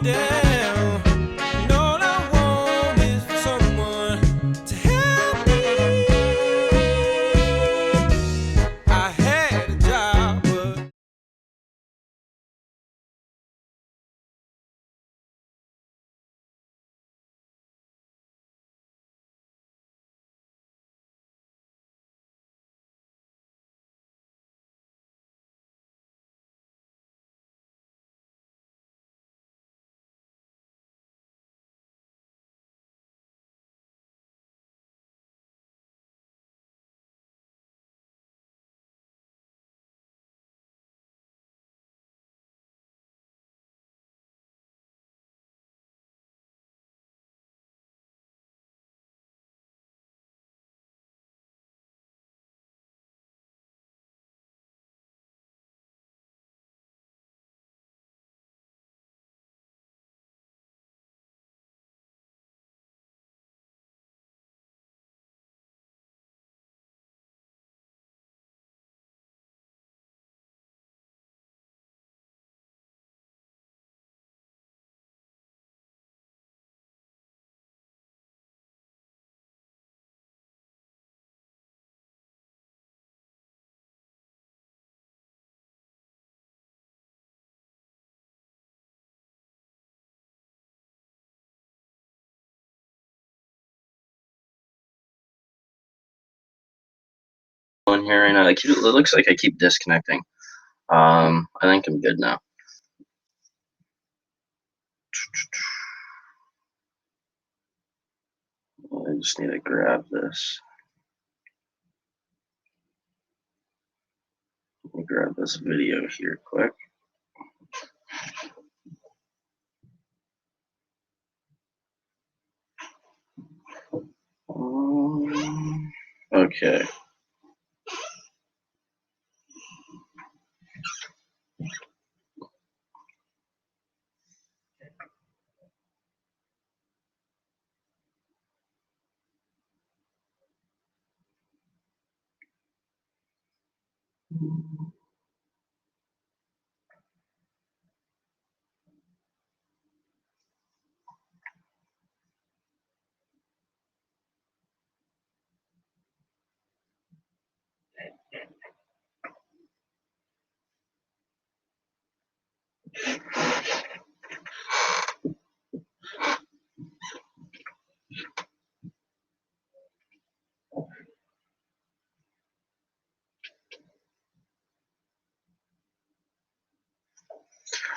down. And all I want is for someone to help me. I had a job, but on here right now. It looks like I keep disconnecting. I think I'm good now. I just need to grab this. Let me grab this video here quick. Okay.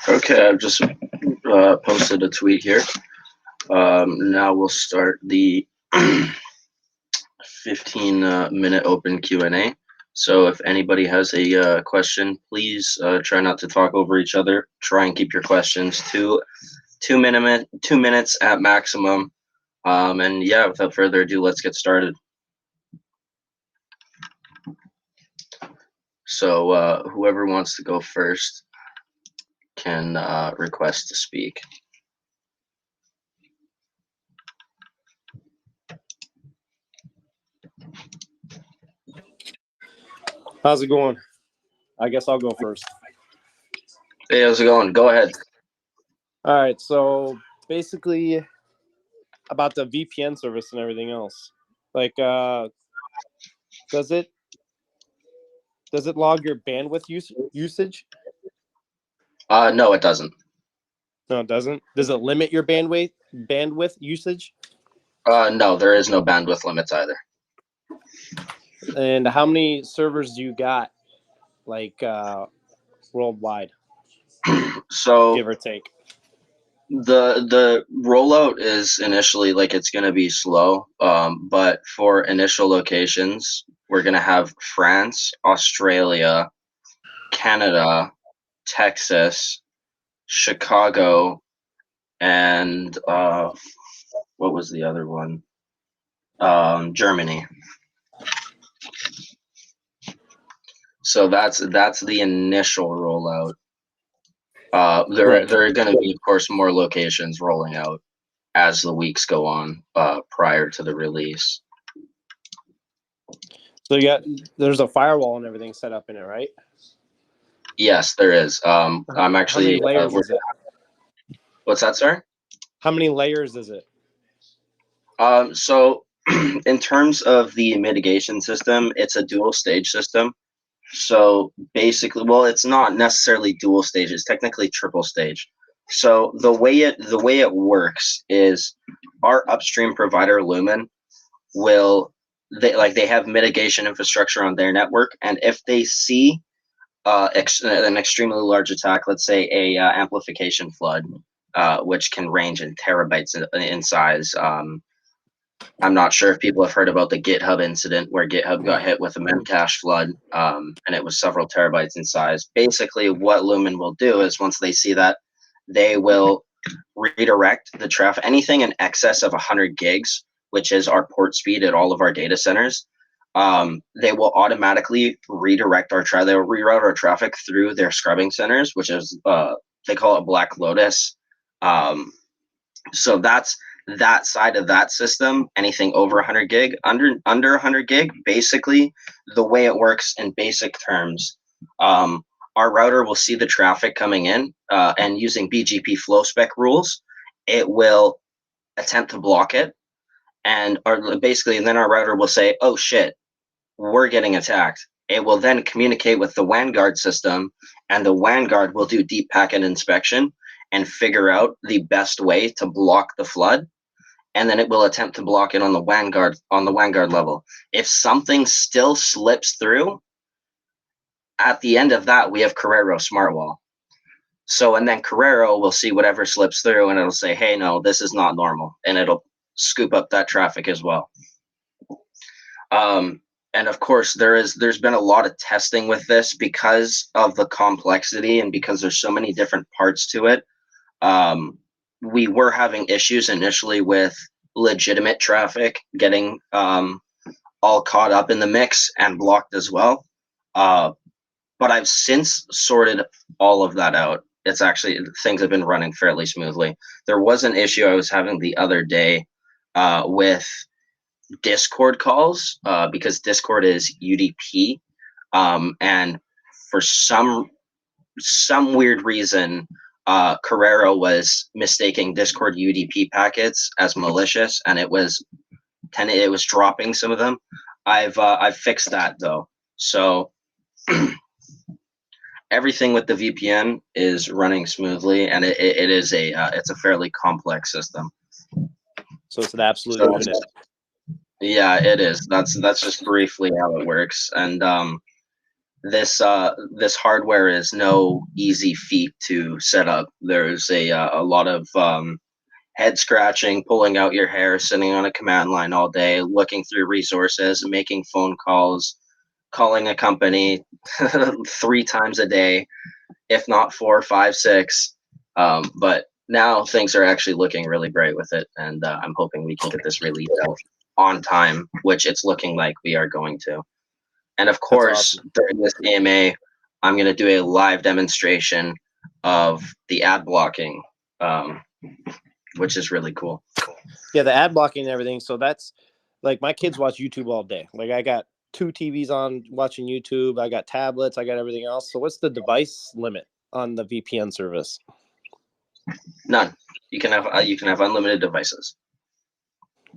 Okay, I've just posted a tweet here. Now we'll start the 15-minute open Q&A. So if anybody has a question, please try not to talk over each other. Try and keep your questions to 2 minutes at maximum. And yeah, without further ado, let's get started. So whoever wants to go first can request to speak. How's it going? I guess I'll go first. Hey, how's it going? Go ahead. All right, so basically about the VPN service and everything else. Like does it log your bandwidth usage? No, it doesn't. No, it doesn't. Does it limit your bandwidth usage? No, there is no bandwidth limits either. And how many servers do you got, like worldwide? So give or take. The rollout is initially like it's going to be slow, but for initial locations, we're going to have France, Australia, Canada, Texas, Chicago, and what was the other one? Germany. So that's the initial rollout. There are going to be, of course, more locations rolling out as the weeks go on prior to the release. So there's a firewall and everything set up in it, right? Yes, there is. I'm actually. How many layers is it? What's that, sir? How many layers is it? So in terms of the mitigation system, it's a dual stage system. So basically, well, it's not necessarily dual stage. It's technically triple stage. So the way it works is our upstream provider Lumen will they have mitigation infrastructure on their network, and if they see an extremely large attack, let's say a amplification flood, which can range in terabytes in size. I'm not sure if people have heard about the GitHub incident where GitHub got hit with a memcache flood, and it was several terabytes in size. Basically, what Lumen will do is once they see that, they will redirect the traffic, anything in excess of 100 gigs, which is our port speed at all of our data centers. They will automatically redirect they will reroute our traffic through their scrubbing centers, which is they call it Black Lotus. So that's that side of that system. Anything over 100 gig, under 100 gig, basically the way it works in basic terms, our router will see the traffic coming in, and using BGP flow spec rules, it will attempt to block it, and then our router will say, "Oh shit, we're getting attacked." It will then communicate with the Vanguard system, and the Vanguard will do deep packet inspection and figure out the best way to block the flood, and then it will attempt to block it on the Vanguard level. If something still slips through, at the end of that we have Carrero Smartwall. So, and then Carrero will see whatever slips through, and it'll say, "Hey, no, this is not normal," and it'll scoop up that traffic as well. And of course, there's been a lot of testing with this because of the complexity and because there's so many different parts to it. We were having issues initially with legitimate traffic getting all caught up in the mix and blocked as well. But I've since sorted all of that out. It's actually, things have been running fairly smoothly. There was an issue I was having the other day with Discord calls, because Discord is UDP, and for some weird reason, Carrero was mistaking Discord UDP packets as malicious, and it was dropping some of them. I've fixed that though, so everything with the VPN is running smoothly, and it is it's a fairly complex system. So it's an absolute So, unit. yeah, it is. That's just briefly how it works, and this hardware is no easy feat to set up. There's a lot of head scratching, pulling out your hair, sitting on a command line all day, looking through resources, making phone calls, calling a company 3 times a day, if not 4, 5, 6. But now things are actually looking really bright with it, and I'm hoping we can get this released out on time, which it's looking like we are going to. And of course, awesome. during this AMA, I'm going to do a live demonstration of the ad blocking, which is really cool. Yeah, the ad blocking and everything. So that's like my kids watch YouTube all day. Like I got 2 TVs on watching YouTube. I got tablets. I got everything else. So what's the device limit on the VPN service? None. You can have unlimited devices.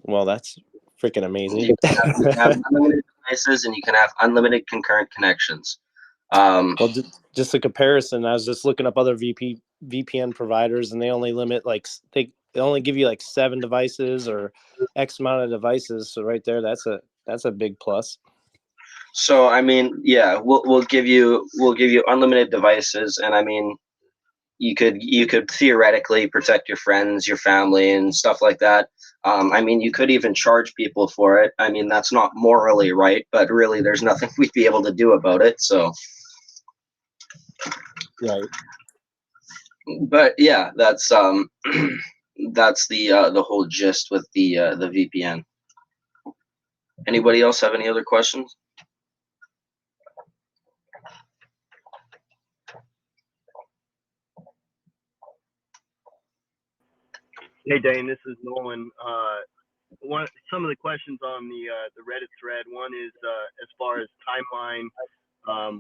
Well, that's freaking amazing. You can have unlimited devices, and you can have unlimited concurrent connections. Well, just a comparison. I was just looking up other VPN providers, and they only limit they only give you like 7 devices or X amount of devices. So right there, that's a big plus. So I mean, yeah, we'll give you unlimited devices, and I mean, you could theoretically protect your friends, your family, and stuff like that. I mean, you could even charge people for it. I mean, that's not morally right, but really, there's nothing we'd be able to do about it. So, Right. but yeah, that's that's the whole gist with the VPN. Anybody else have any other questions? Hey Dane, this is Nolan. Some of the questions on the Reddit thread. One is as far as timeline,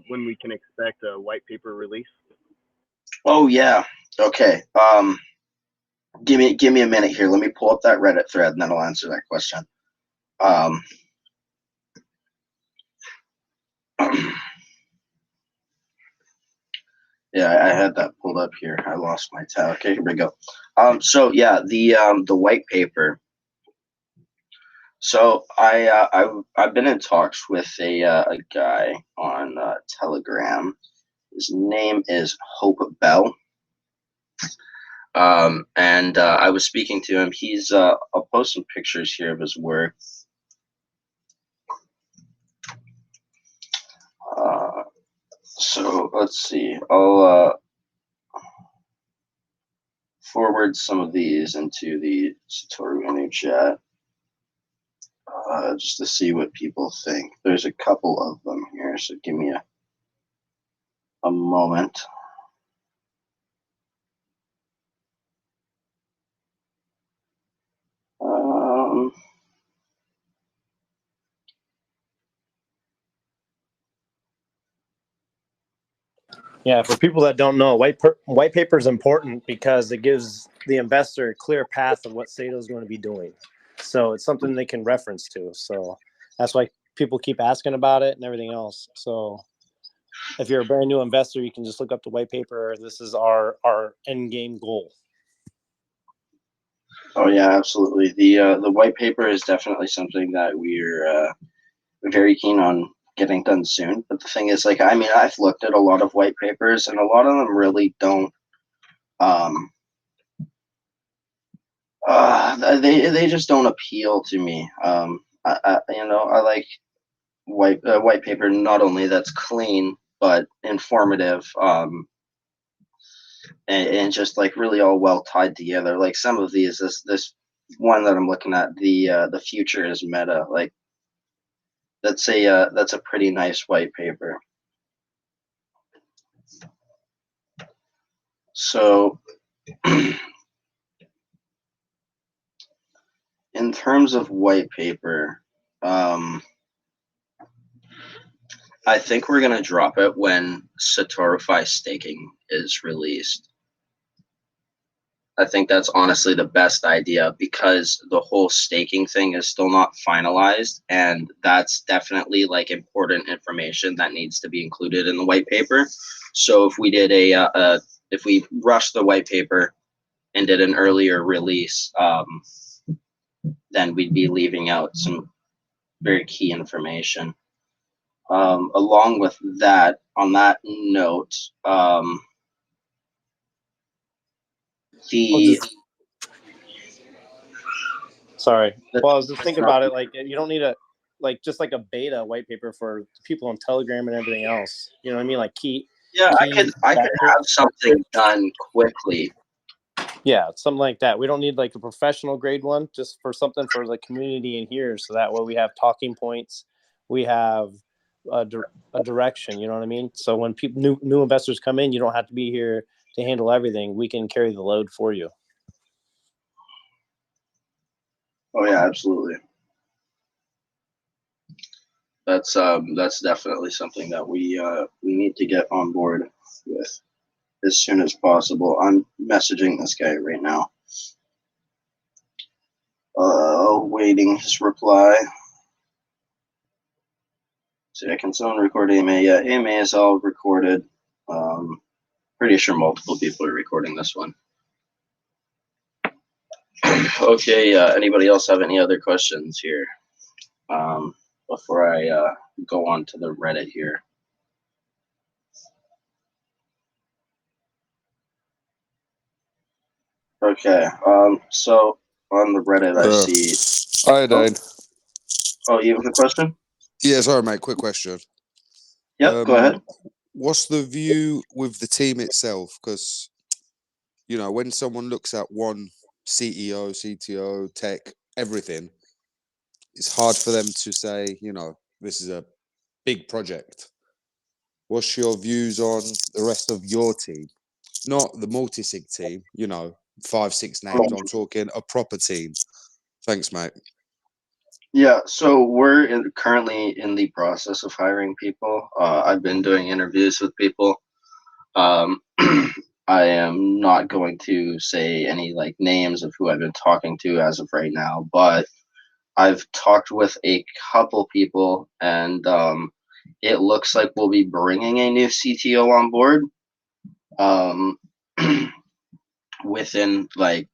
when we can expect a white paper release. Oh yeah. Okay. Give me a minute here. Let me pull up that Reddit thread, and then I'll answer that question. Yeah, I had that pulled up here. I lost my tab. Okay, here we go. So yeah, the white paper. So I've been in talks with a guy on Telegram. His name is Hope Bell. And I was speaking to him. He's I'll post some pictures here of his work. So let's see. I'll forward some of these into the Satoru chat just to see what people think. There's a couple of them here, so give me a moment. Yeah, for people that don't know, white paper is important because it gives the investor a clear path of what SATO is going to be doing. So it's something they can reference to. So that's why people keep asking about it and everything else. So if you're a brand new investor, you can just look up the white paper. This is our end game goal. Oh yeah, absolutely. The white paper is definitely something that we're very keen on getting done soon. But the thing is, like, I mean, I've looked at a lot of white papers, and a lot of them really don't. They just don't appeal to me. I like white paper not only that's clean but informative. And just like really all well tied together. Like some of these, this one that I'm looking at, the future is meta. Like that's a pretty nice white paper. So in terms of white paper, I think we're gonna drop it when Satorify staking is released. I think that's honestly the best idea because the whole staking thing is still not finalized, and that's definitely like important information that needs to be included in the white paper. So if we did if we rushed the white paper and did an earlier release, then we'd be leaving out some very key information. Along with that, on that note, Sorry. Well, I was just thinking about it. Like, you don't need just like a beta white paper for people on Telegram and everything else. You know what I mean? Like I could have something done quickly. Yeah, something like that. We don't need like a professional grade one, just for something for the community in here. So that way we have talking points, we have a direction. You know what I mean? So when people new investors come in, you don't have to be here to handle everything. We can carry the load for you. Oh yeah, absolutely. That's definitely something that we need to get on board with as soon as possible. I'm messaging this guy right now. Waiting his reply. See, can someone record AMA? Yeah, AMA is all recorded. Pretty sure multiple people are recording this one. Okay, anybody else have any other questions here? Before I go on to the Reddit here. Okay, so on the Reddit I see... Hi, Dane. Oh, you have a question? Yeah, sorry, mate. Quick question. Yep, go ahead. What's the view with the team itself? Because, you know, when someone looks at one CEO, CTO, tech, everything, it's hard for them to say, you know, this is a big project. What's your views on the rest of your team? Not the multi-sig team, you know, 5, 6 names. I'm talking a proper team. Thanks, mate. Yeah, so we're currently in the process of hiring people. I've been doing interviews with people. I am not going to say any like names of who I've been talking to as of right now, but I've talked with a couple people, and it looks like we'll be bringing a new CTO on board um, within like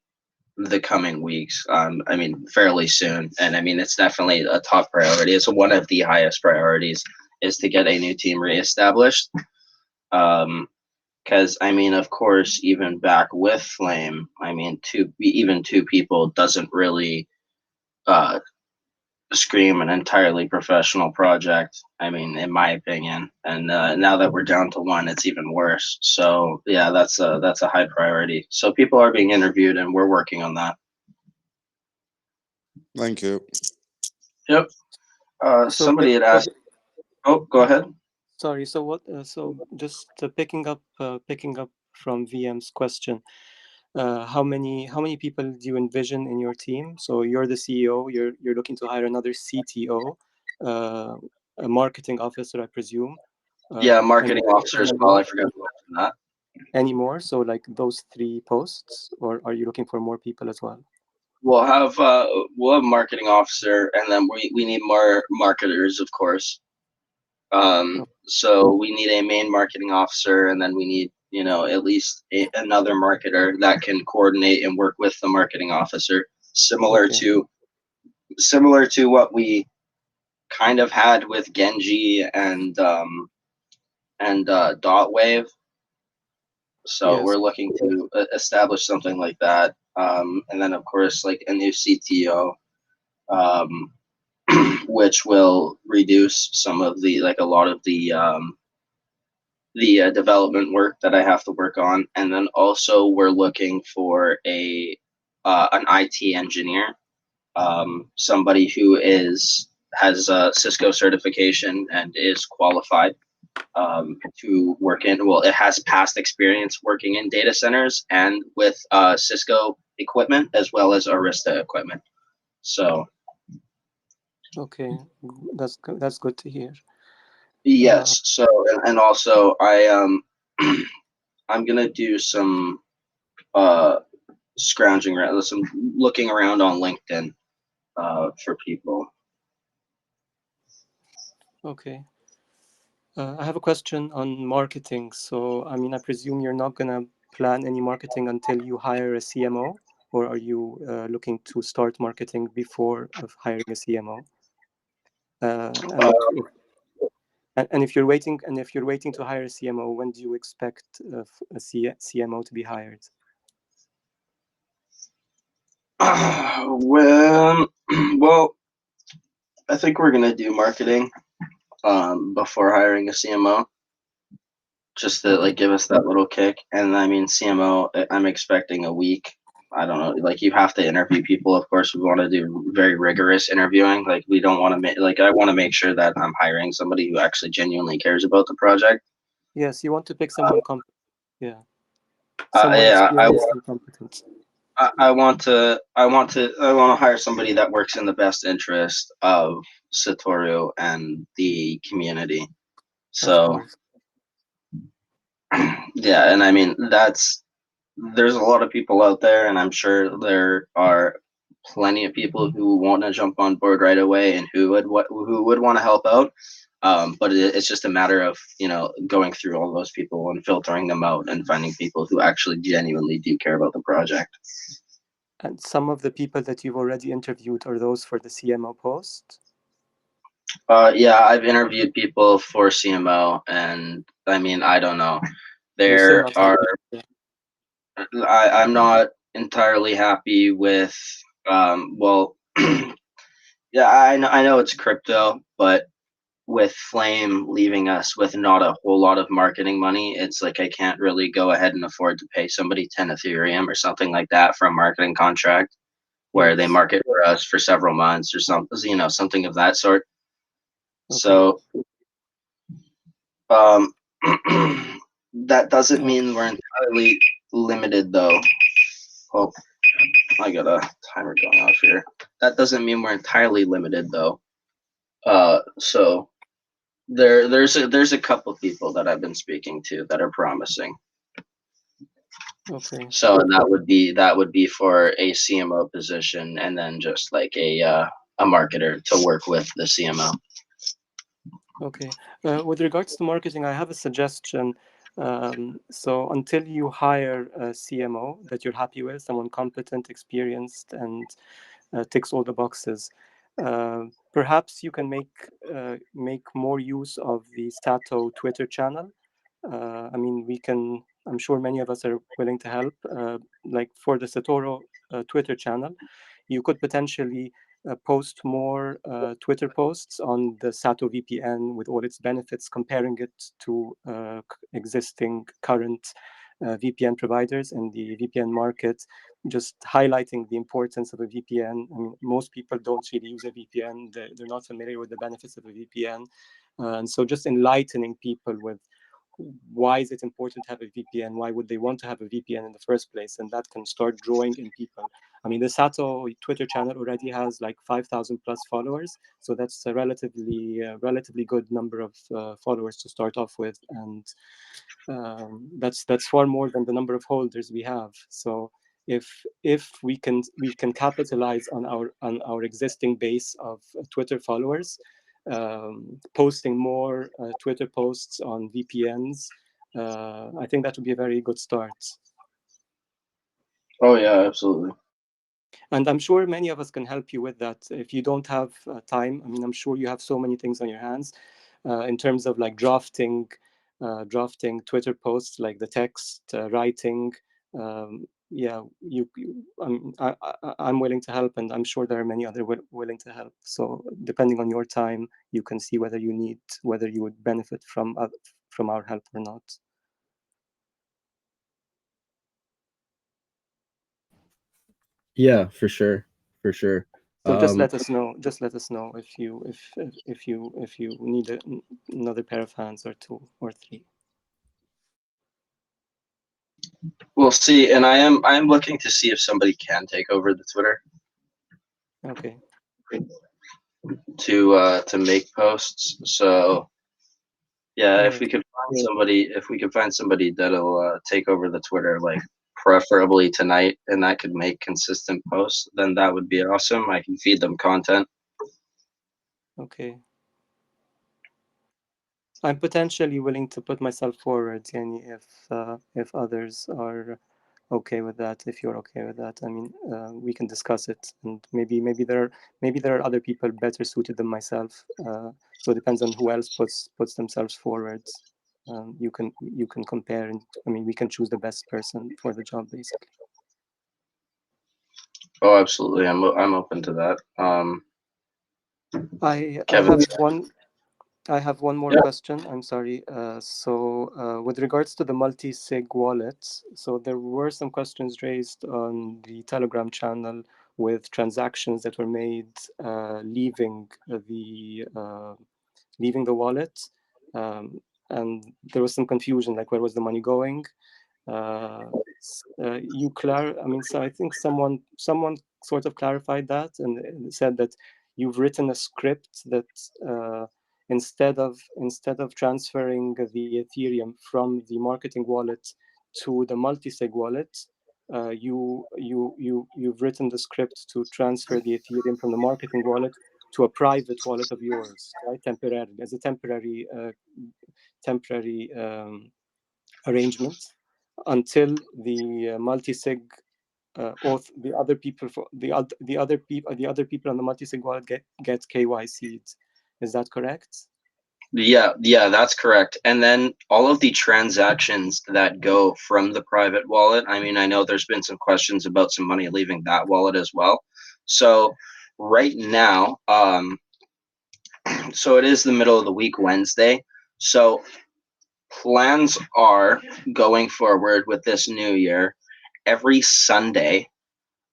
the coming weeks. I mean, fairly soon, and I mean it's definitely a top priority. It's one of the highest priorities is to get a new team reestablished. Because I mean, of course, even back with Flame, I mean, even two people doesn't really uh, scream an entirely professional project. I mean, in my opinion, and now that we're down to one, it's even worse. So yeah, that's a high priority. So people are being interviewed, and we're working on that. Thank you. Yep. So Somebody had asked. Oh, go ahead. sorry. So what? So just picking up from VM's question. How many people do you envision in your team? So you're the CEO. You're looking to hire another CTO, a marketing officer, I presume. Yeah, And marketing officer as well. I forgot to mention that. any more? So like those 3 posts, or are you looking for more people as well? We'll have marketing officer, and then we need more marketers, of course. So we need a main marketing officer, and then we need at least another marketer that can coordinate and work with the marketing officer, similar Okay. to what we kind of had with Genji and Dot Wave. So Yes. we're looking to establish something like that, and then of course like a new CTO. Um, which will reduce some of the like a lot of the development work that I have to work on, and then also we're looking for an IT engineer, somebody who has a Cisco certification and is qualified to work in. Well, it has past experience working in data centers and with Cisco equipment as well as Arista equipment. So Okay. That's good to hear. yes. So and also I'm gonna do some scrounging around, some looking around on LinkedIn for people. Okay. I have a question on marketing. So, I mean, I presume you're not gonna plan any marketing until you hire a CMO, or are you looking to start marketing before of hiring a CMO? And if you're waiting to hire a CMO, when do you expect a CMO to be hired? Well, I think we're gonna do marketing before hiring a CMO, just to Okay. like give us that little kick. And I mean, CMO, I'm expecting a week. I don't know. Like you have to interview people. Of course, we want to do very rigorous interviewing. Like we don't want to make like I want to make sure that I'm hiring somebody who actually genuinely cares about the project. Yes, you want to pick someone competent. Yeah, someone Yeah, experienced and competent. I want to hire somebody that works in the best interest of Satoru and the community. Of So course. yeah, and I mean there's a lot of people out there, and I'm sure there are plenty of people who want to jump on board right away and who would want to help out. But it's just a matter of going through all those people and filtering them out and finding people who actually genuinely do care about the project. And some of the people that you've already interviewed are those for the CMO post? Yeah, I've interviewed people for CMO, and I mean, I don't know. You're still There not are, happy. I'm not entirely happy with, well, yeah, I know it's crypto, but with Flame leaving us with not a whole lot of marketing money, it's like I can't really go ahead and afford to pay somebody 10 Ethereum or something like that for a marketing contract where they Yes. market for us for several months or something, something of that sort. Okay. So, um, that doesn't mean we're entirely limited, though. Oh, I got a timer going off here. That doesn't mean we're entirely limited, though. So there's a couple people that I've been speaking to that are promising. Okay. So that would be for a CMO position, and then just like a marketer to work with the CMO. Okay. With regards to marketing, I have a suggestion. So until you hire a CMO that you're happy with, someone competent, experienced, and ticks all the boxes, perhaps you can make more use of the SATO Twitter channel. I mean, we can. I'm sure many of us are willing to help. Like for the Satoru Twitter channel, you could potentially post more Twitter posts on the SATO VPN with all its benefits, comparing it to existing current VPN providers in the VPN market, just highlighting the importance of a VPN. I mean, most people don't really use a VPN. They're not familiar with the benefits of a VPN. And so just enlightening people with why is it important to have a VPN? Why would they want to have a VPN in the first place? And that can start drawing in people. I mean, the Sato Twitter channel already has like 5,000 plus followers, so that's a relatively good number of followers to start off with, and that's far more than the number of holders we have. So if we can capitalize on our existing base of Twitter followers, posting more Twitter posts on VPNs, I think that would be a very good start. Oh yeah, absolutely. And I'm sure many of us can help you with that. If you don't have time, I mean, I'm sure you have so many things on your hands in terms of like drafting Twitter posts, like the text, writing. Yeah, I'm willing to help, and I'm sure there are many other willing to help. So depending on your time, you can see whether you would benefit from our help or not. Yeah, for sure, for sure. So just let us know. Just let us know if you need another pair of hands or two or three. We'll see, and I am looking to see if somebody can take over the Twitter Okay. to make posts. So yeah, All if we right. could find somebody that'll take over the Twitter, like preferably tonight, and that could make consistent posts, then that would be awesome. I can feed them content. Okay. I'm potentially willing to put myself forward, Jenny, if others are okay with that. If you're okay with that, I mean, we can discuss it, and maybe there are other people better suited than myself. So it depends on who else puts themselves forward. You can compare, and I mean, we can choose the best person for the job, basically. Oh, absolutely. I'm open to that. I Kevin. have one more Yeah. question. I'm sorry. With regards to the multi-sig wallets, so there were some questions raised on the Telegram channel with transactions that were made leaving the wallet, and there was some confusion, like where was the money going? I mean, so I think someone sort of clarified that and said that you've written a script that instead of transferring the Ethereum from the marketing wallet to the multi-sig wallet, you've written the script to transfer the Ethereum from the marketing wallet to a private wallet of yours, right? Temporarily, as a temporary arrangement, until the multi-sig the other people on the multi-sig wallet get KYC'd. Is that correct? Yeah, that's correct. And then all of the transactions that go from the private wallet, I mean, I know there's been some questions about some money leaving that wallet as well. So right now, so it is the middle of the week, Wednesday. So plans are going forward with this new year, every Sunday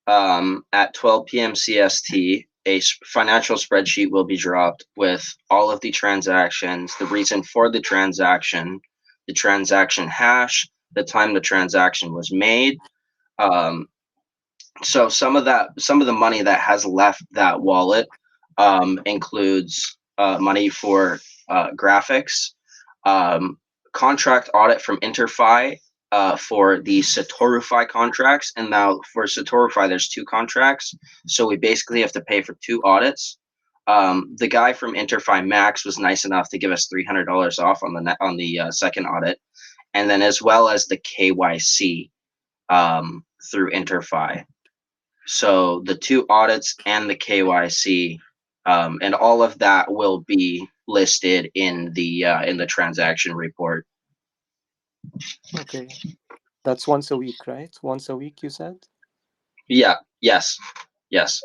at 12 p.m. CST, a financial spreadsheet will be dropped with all of the transactions, the reason for the transaction hash, the time the transaction was made. So some of the money that has left that wallet includes money for graphics, contract audit from InterFi, for the SATORUFI contracts. And now for SATORUFI, there's 2 contracts. So we basically have to pay for 2 audits. The guy from InterFi Max was nice enough to give us $300 off on the second audit, and then as well as the KYC through InterFi. So the 2 audits and the KYC, and all of that will be listed in the transaction report. Okay, that's once a week, right? Once a week, you said? Yeah. Yes.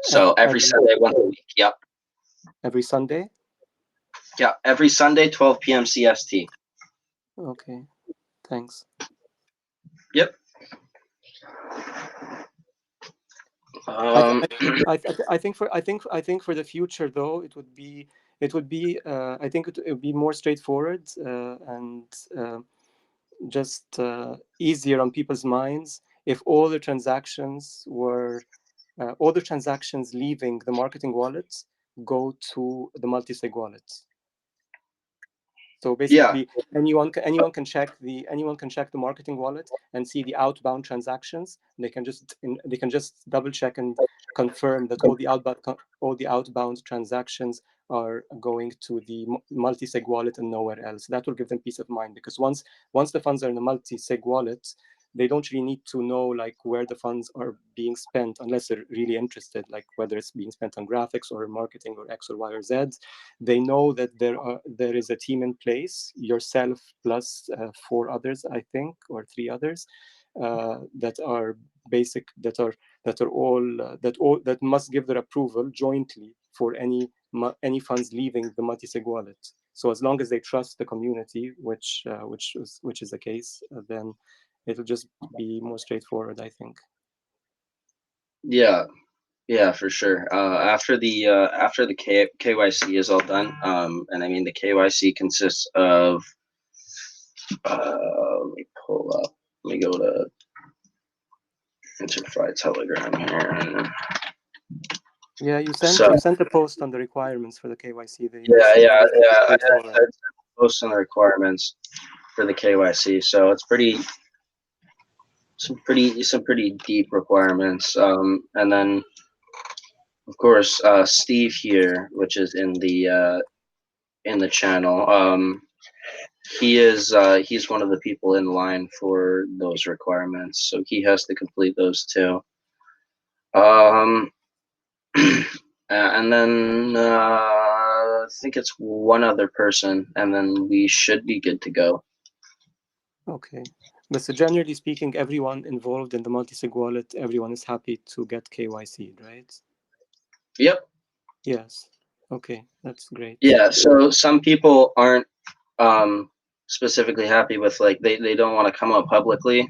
So every Sunday, once a week. Yep. Every Sunday? Yeah. Every Sunday, 12 p.m. CST. Okay, thanks. Yep. I think for the future though, it would be I think it would be more straightforward and just easier on people's minds if all the transactions leaving the marketing wallets go to the multi-sig wallets. So basically, anyone can check the marketing wallet and see the outbound transactions. They can just double check and confirm that all the outbound transactions are going to the multi-sig wallet and nowhere else. That will give them peace of mind, because once the funds are in the multi-sig wallet, they don't really need to know like where the funds are being spent unless they're really interested, like whether it's being spent on graphics or marketing or X or Y or Z. They know that there is a team in place, yourself plus 4 others, I think, or 3 others, that must give their approval jointly for any funds leaving the multi-sig wallet. So as long as they trust the community, which is the case, then it'll just be more straightforward, I think. Yeah, for sure. After the KYC is all done, and I mean the KYC consists of let me pull up. Let me go to InterFi Telegram here. Yeah, you sent a post on the requirements for the KYC. I had post on the requirements for the KYC, so it's some pretty deep requirements. And then of course Steve here, which is in the channel. He's one of the people in line for those requirements, so he has to complete those too. And then I think it's one other person, and then we should be good to go. Okay, but so generally speaking, everyone involved in the multi-sig wallet, everyone is happy to get KYC, right? Yep. Yes. Okay, that's great. Yeah. So some people aren't specifically happy with, like, they don't want to come out publicly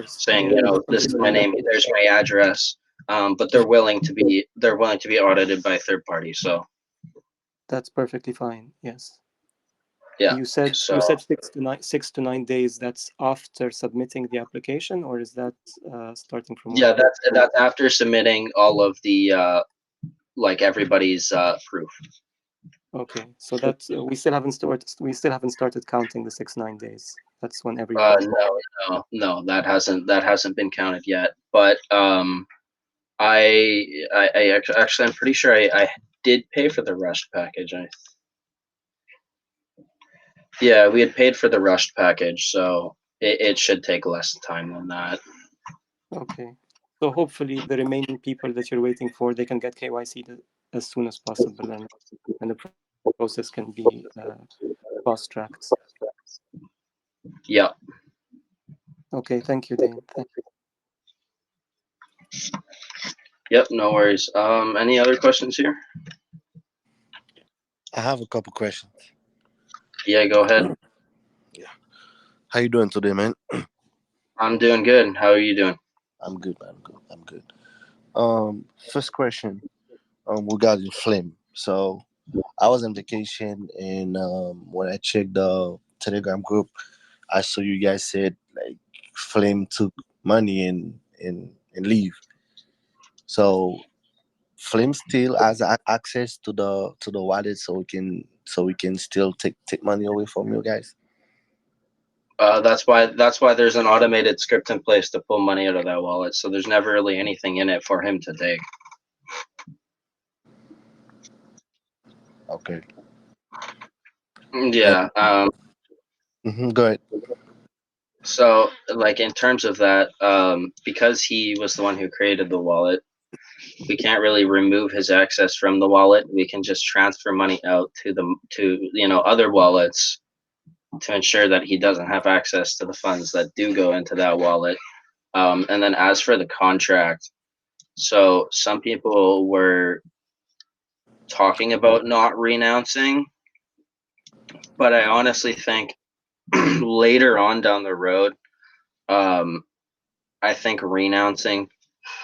saying, this is my name, there's my address, but they're willing to be audited by a third party. So that's perfectly fine. Yes. Yeah. You said So 6 to 9 days. That's after submitting the application, or is that starting from? Yeah, that's after submitting all of the like everybody's proof. Okay, so that we still haven't started counting the 6-9 days. That's when everyone. No, that hasn't been counted yet. But I actually I'm pretty sure I did pay for the rushed package. Yeah, we had paid for the rushed package, so it should take less time than that. Okay, so hopefully the remaining people that you're waiting for, they can get KYC as soon as possible, and the process can be fast-tracked. Yeah. Okay, thank you, Dane. Thank you. Yep, no worries. Any other questions here? I have a couple questions. Yeah, go ahead. Yeah. How you doing today, man? I'm doing good. How are you doing? I'm good, man. I'm good. First question, regarding Flame. So I was on vacation, and when I checked the Telegram group, I saw you guys said like Flame took money and leave. So Flame still has access to the wallet, so we can still take money away from you guys. That's why there's an automated script in place to pull money out of that wallet. So there's never really anything in it for him to take. Okay. Yeah. Go ahead. So like in terms of that, because he was the one who created the wallet, we can't really remove his access from the wallet. We can just transfer money out to other wallets to ensure that he doesn't have access to the funds that do go into that wallet. And then as for the contract, so some people were talking about not renouncing, but I honestly think later on down the road, I think renouncing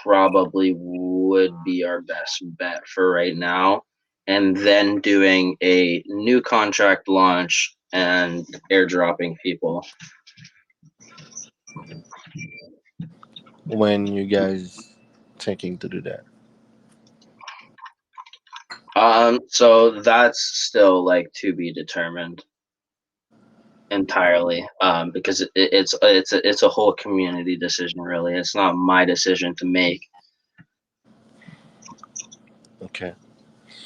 probably would be our best bet for right now, and then doing a new contract launch and airdropping people. When you guys thinking to do that? So that's still like to be determined entirely, because it's a whole community decision. Really, it's not my decision to make. Okay.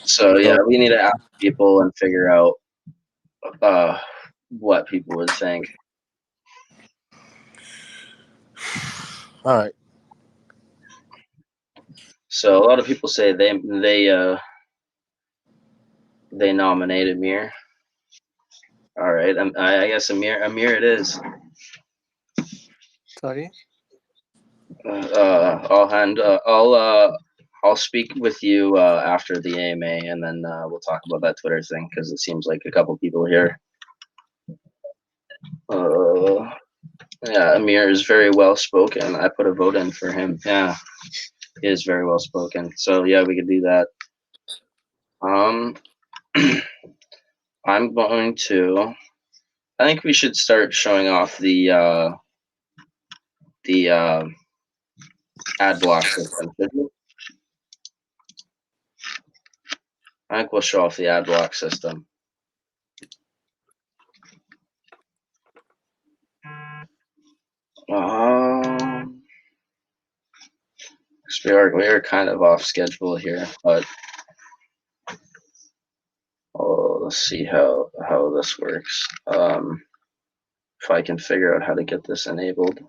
So yeah, So, we need to ask people and figure out what people would think. all right. So a lot of people say they nominate Amir. All right, I guess Amir it is. Sorry. I'll speak with you after the AMA, and then we'll talk about that Twitter thing because it seems like a couple people here. Yeah, Amir is very well spoken. I put a vote in for him. Yeah, he is very well spoken. So yeah, we could do that. I'm going to. I think we should start showing off the ad block system. I think we'll show off the ad block system. We are kind of off schedule here, but let's see how this works. If I can figure out how to get this enabled.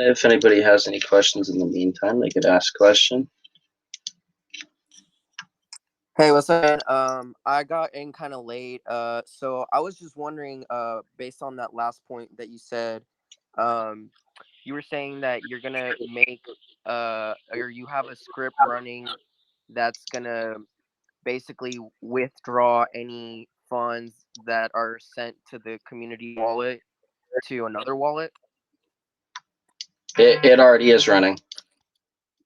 If anybody has any questions in the meantime, they could ask question. Hey, what's up, man? I got in kind of late. So I was just wondering, based on that last point that you said, you were saying that you're gonna make, or you have a script running that's gonna basically withdraw any funds that are sent to the community wallet to another wallet. It already is running.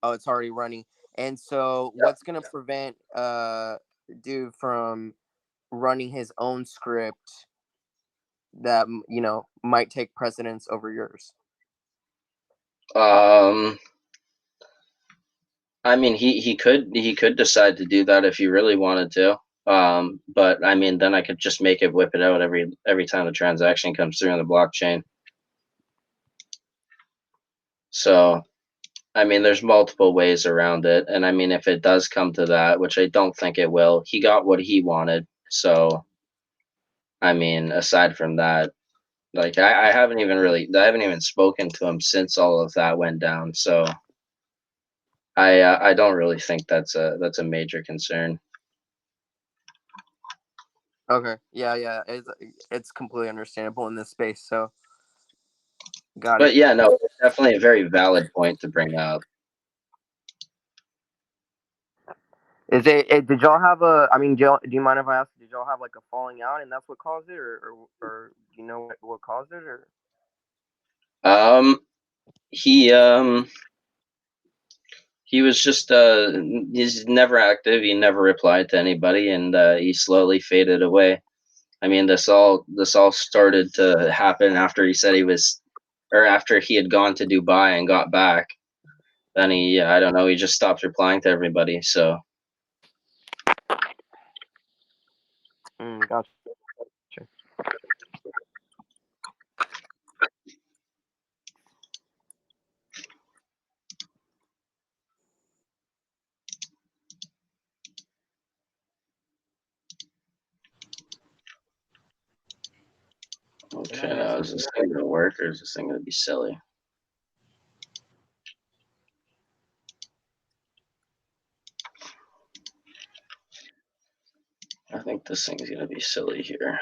Oh, it's already running. And so, what's gonna prevent dude from running his own script that might take precedence over yours? I mean, he could decide to do that if he really wanted to. But I mean, then I could just make it whip it out every time the transaction comes through on the blockchain. So, I mean, there's multiple ways around it, and I mean, if it does come to that, which I don't think it will, he got what he wanted. So, I mean, aside from that, like I haven't even spoken to him since all of that went down. So, I don't really think that's a major concern. Okay, yeah, it's completely understandable in this space. So, got But it. yeah, no, it's definitely a very valid point to bring up. Is it? Did y'all have a? I mean, do you mind if I ask? Did y'all have like a falling out, and that's what caused it, or do you know what caused it, or? He was just he's never active. He never replied to anybody, and he slowly faded away. I mean, this all started to happen after he said he was, or after he had gone to Dubai and got back, then he, I don't know, he just stopped replying to everybody. So Gotcha. okay, now is this thing gonna work or is this thing gonna be silly? I think this thing's gonna be silly here.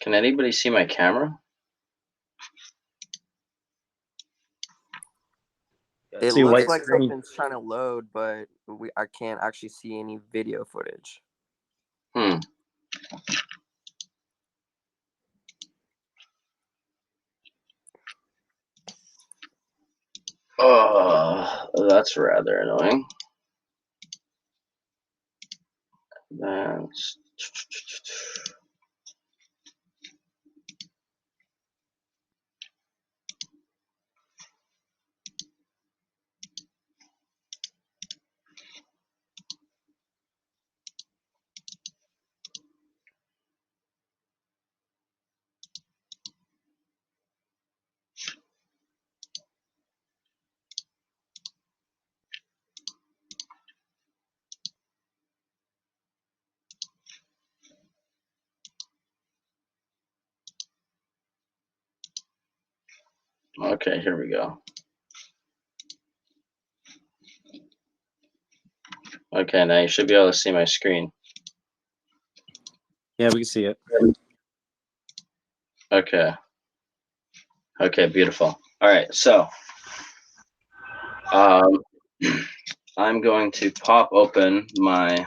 Can anybody see my camera? It See looks white like screen. something's trying to load, but I can't actually see any video footage. Oh, that's rather annoying. That's okay, here we go. Okay, now you should be able to see my screen. Yeah, we can see it. Okay. Okay, beautiful. All right, so I'm going to pop open my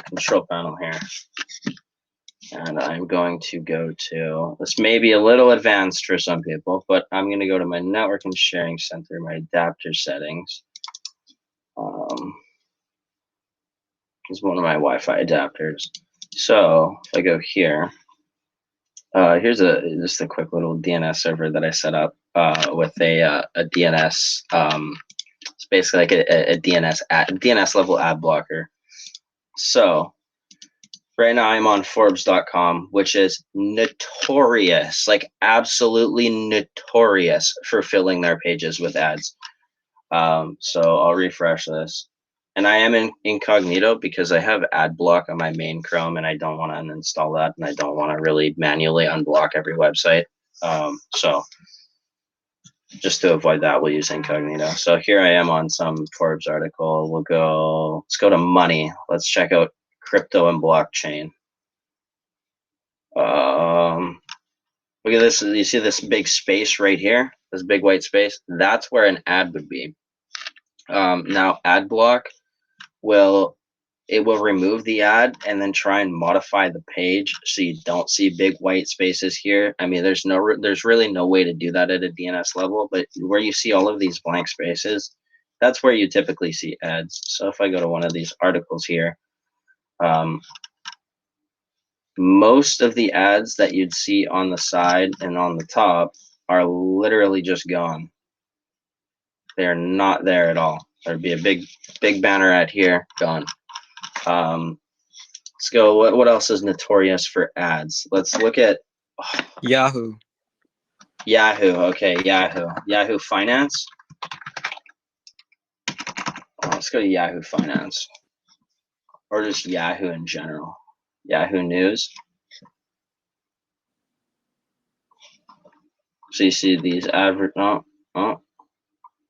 control panel here. And I'm going to go to, this may be a little advanced for some people, but I'm going to go to my network and sharing center, my adapter settings. It's one of my Wi-Fi adapters. So if I go here, here's just a quick little DNS server that I set up with a DNS. It's basically like a DNS level ad blocker. So right now I'm on Forbes.com, which is notorious, like absolutely notorious for filling their pages with ads. So I'll refresh this. And I am in incognito because I have ad block on my main Chrome and I don't want to uninstall that and I don't want to really manually unblock every website. So just to avoid that, we'll use incognito. So here I am on some Forbes article. Let's go to money. Let's check out crypto and blockchain. Look at this. You see this big space right here? This big white space? That's where an ad would be. Now ad block will remove the ad and then try and modify the page so you don't see big white spaces here. I mean, there's really no way to do that at a DNS level, but where you see all of these blank spaces, that's where you typically see ads. So if I go to one of these articles here, most of the ads that you'd see on the side and on the top are literally just gone. They're not there at all. There'd be a big banner ad here, gone. Let's go. What else is notorious for ads? Let's look at Yahoo. Yahoo. Okay, Yahoo. Yahoo Finance. Let's go to Yahoo Finance, or just Yahoo in general. Yahoo News. So you see these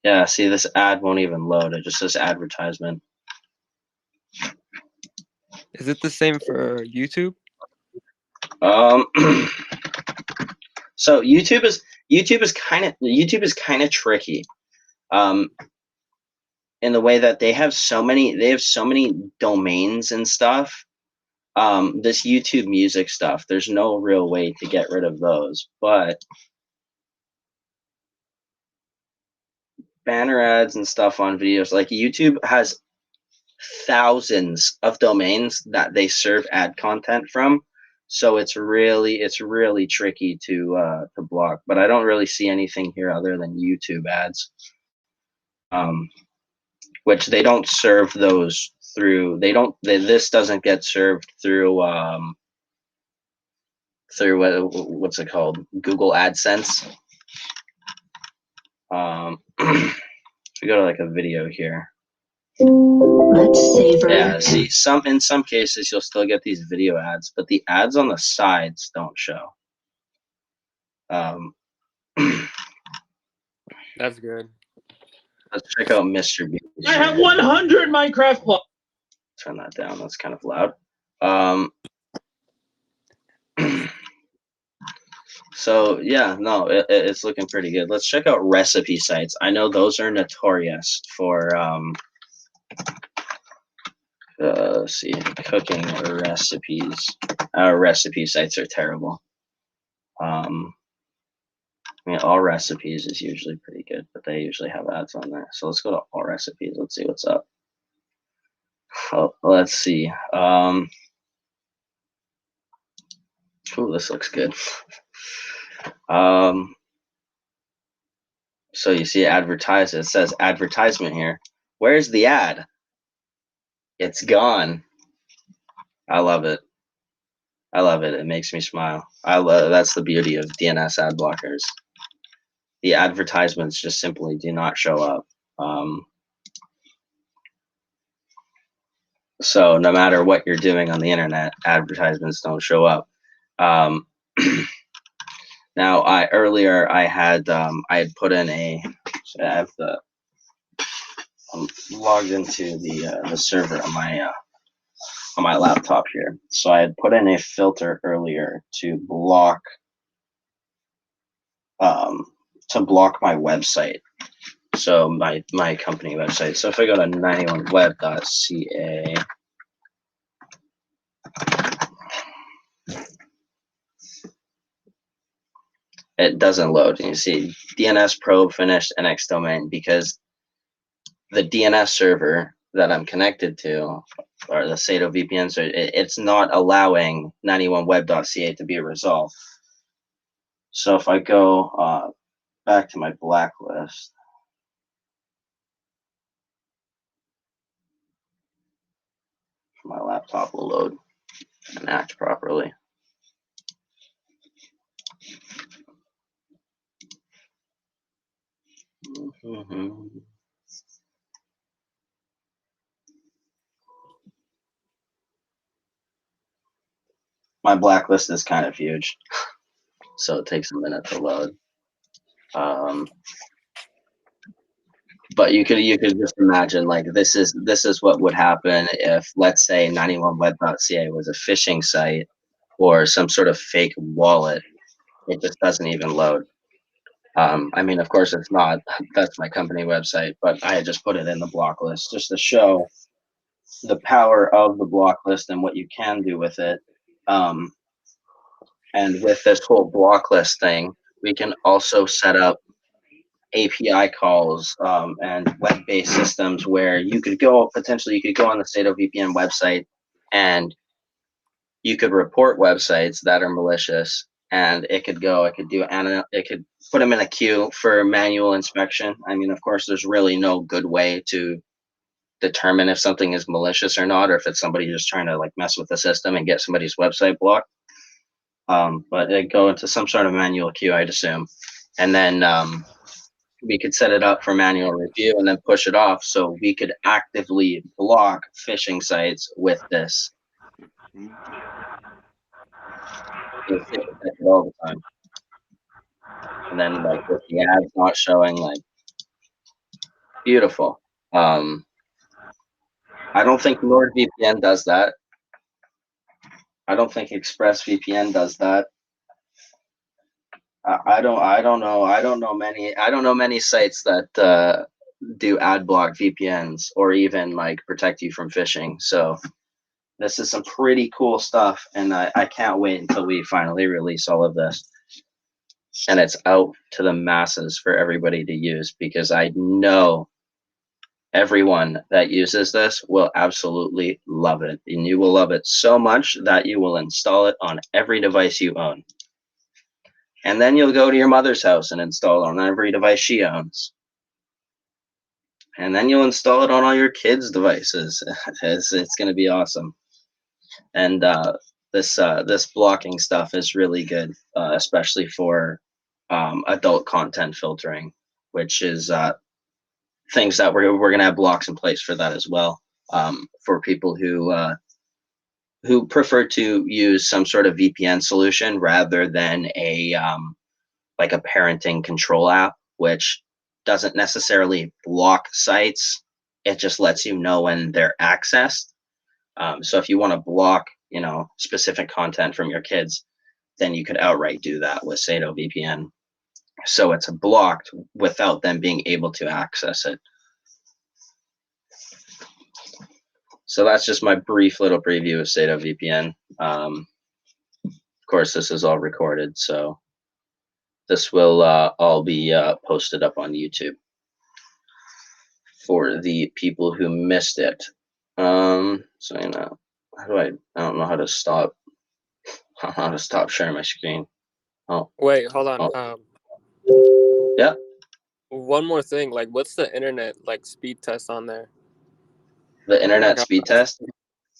yeah. See, this ad won't even load. It just says advertisement. Is it the same for YouTube? So YouTube is kind of tricky, in the way that they have so many domains and stuff This YouTube music stuff, there's no real way to get rid of those, but banner ads and stuff on videos, like YouTube has thousands of domains that they serve ad content from, so it's really tricky to block. But I don't really see anything here other than YouTube ads, which they don't serve those through. This doesn't get served through what's it called, Google AdSense. We go to like a video here. Let's savor. Yeah, see, in some cases you'll still get these video ads, but the ads on the sides don't show. That's good. Let's check out Mr. B. I have 100 Minecraft blocks. Turn that down. That's kind of loud. So yeah, no, it's looking pretty good. Let's check out recipe sites. I know those are notorious for let's see, cooking recipes. Recipe sites are terrible. I mean, all recipes is usually pretty good, but they usually have ads on there. So let's go to all recipes. Let's see what's up. Oh, let's see. Ooh, this looks good. So you see advertise. It says advertisement here. Where's the ad? It's gone. I love it. I love it. It makes me smile. That's the beauty of DNS ad blockers. The advertisements just simply do not show up. So no matter what you're doing on the internet, advertisements don't show up. Now, earlier I had put in I'm logged into the server on my laptop here. So I had put in a filter earlier to block my website. So my company website. So if I go to 91web.ca, it doesn't load. And you see DNS probe finished NX domain, because the DNS server that I'm connected to, or the SATO VPN, so it's not allowing 91web.ca to be resolved. So if I go back to my blacklist, my laptop will load and act properly. My blacklist is kind of huge, so it takes a minute to load. But you could just imagine, like, this is what would happen if, let's say, 91web.ca was a phishing site or some sort of fake wallet. It just doesn't even load. I mean, of course it's not. That's my company website, but I had just put it in the block list just to show the power of the block list and what you can do with it. And with this whole block list thing, we can also set up API calls and web-based systems where you could go on the SATO VPN website and you could report websites that are malicious, and it could put them in a queue for manual inspection. I mean, of course, there's really no good way to determine if something is malicious or not, or if it's somebody just trying to like mess with the system and get somebody's website blocked. But it'd go into some sort of manual queue, I'd assume, and then we could set it up for manual review and then push it off, so we could actively block phishing sites with this. All the time. And then, like, with the ads not showing, like, beautiful. I don't think NordVPN does that. I don't think ExpressVPN does that. I don't know many sites that do ad block VPNs or even like protect you from phishing. So this is some pretty cool stuff, and I can't wait until we finally release all of this. And it's out to the masses for everybody to use, because I know everyone that uses this will absolutely love it. And you will love it so much that you will install it on every device you own. And then you'll go to your mother's house and install it on every device she owns. And then you'll install it on all your kids' devices. It's going to be awesome. And this blocking stuff is really good, especially for adult content filtering, which is things that we're going to have blocks in place for that as well, for people who prefer to use some sort of VPN solution rather than a like a parenting control app, which doesn't necessarily block sites. It just lets you know when they're accessed. So if you want to block, specific content from your kids, then you could outright do that with SATO VPN. So it's blocked without them being able to access it. So that's just my brief little preview of SATO VPN. Of course, this is all recorded, so this will all be posted up on YouTube for the people who missed it. So I don't know how to stop sharing my screen. Oh, Wait, hold on. yeah. One more thing. Like, what's the internet speed test on there? The internet speed test.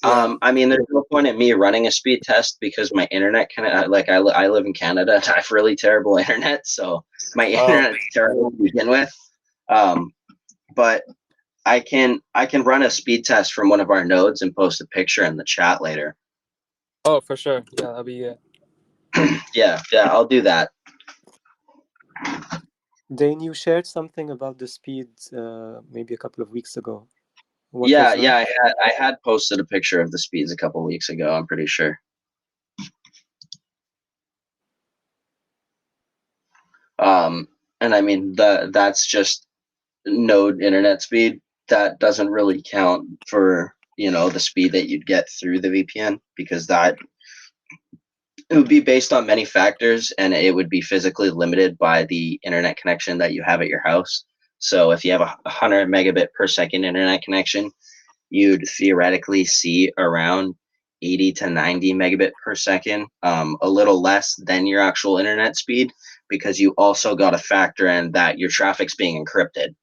Yeah. I mean, there's no point in me running a speed test because my internet I live in Canada. I have really terrible internet, so my internet is terrible to begin with. But I can run a speed test from one of our nodes and post a picture in the chat later. Oh, for sure. Yeah, that'll be good. yeah, I'll do that. Dane, you shared something about the speed maybe a couple of weeks ago. What Yeah, was that? I had posted a picture of the speeds a couple weeks ago, I'm pretty sure. And I mean that's just node internet speed. That doesn't really count for, the speed that you'd get through the VPN, because that it would be based on many factors, and it would be physically limited by the internet connection that you have at your house. So if you have a 100 megabit per second internet connection, you'd theoretically see around 80 to 90 megabit per second, a little less than your actual internet speed, because you also got to factor in that your traffic's being encrypted.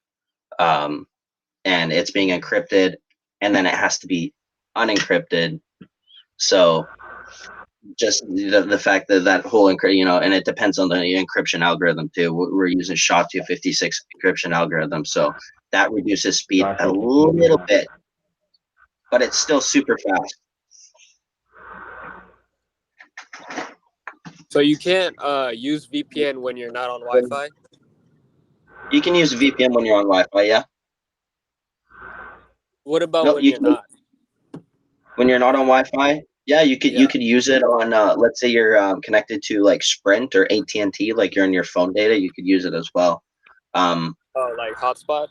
And it's being encrypted, and then it has to be unencrypted. So just the fact that whole and it depends on the encryption algorithm too. We're using SHA-256 encryption algorithm, so that reduces speed a little bit, but it's still super fast. So you can't use VPN when you're not on Wi-Fi? You can use VPN when you're on Wi-Fi, yeah. What about when you're not? When you're not on Wi-Fi, yeah, you could use it on. Let's say you're connected to like Sprint or AT&T, like you're in your phone data. You could use it as well. Oh, like hotspot?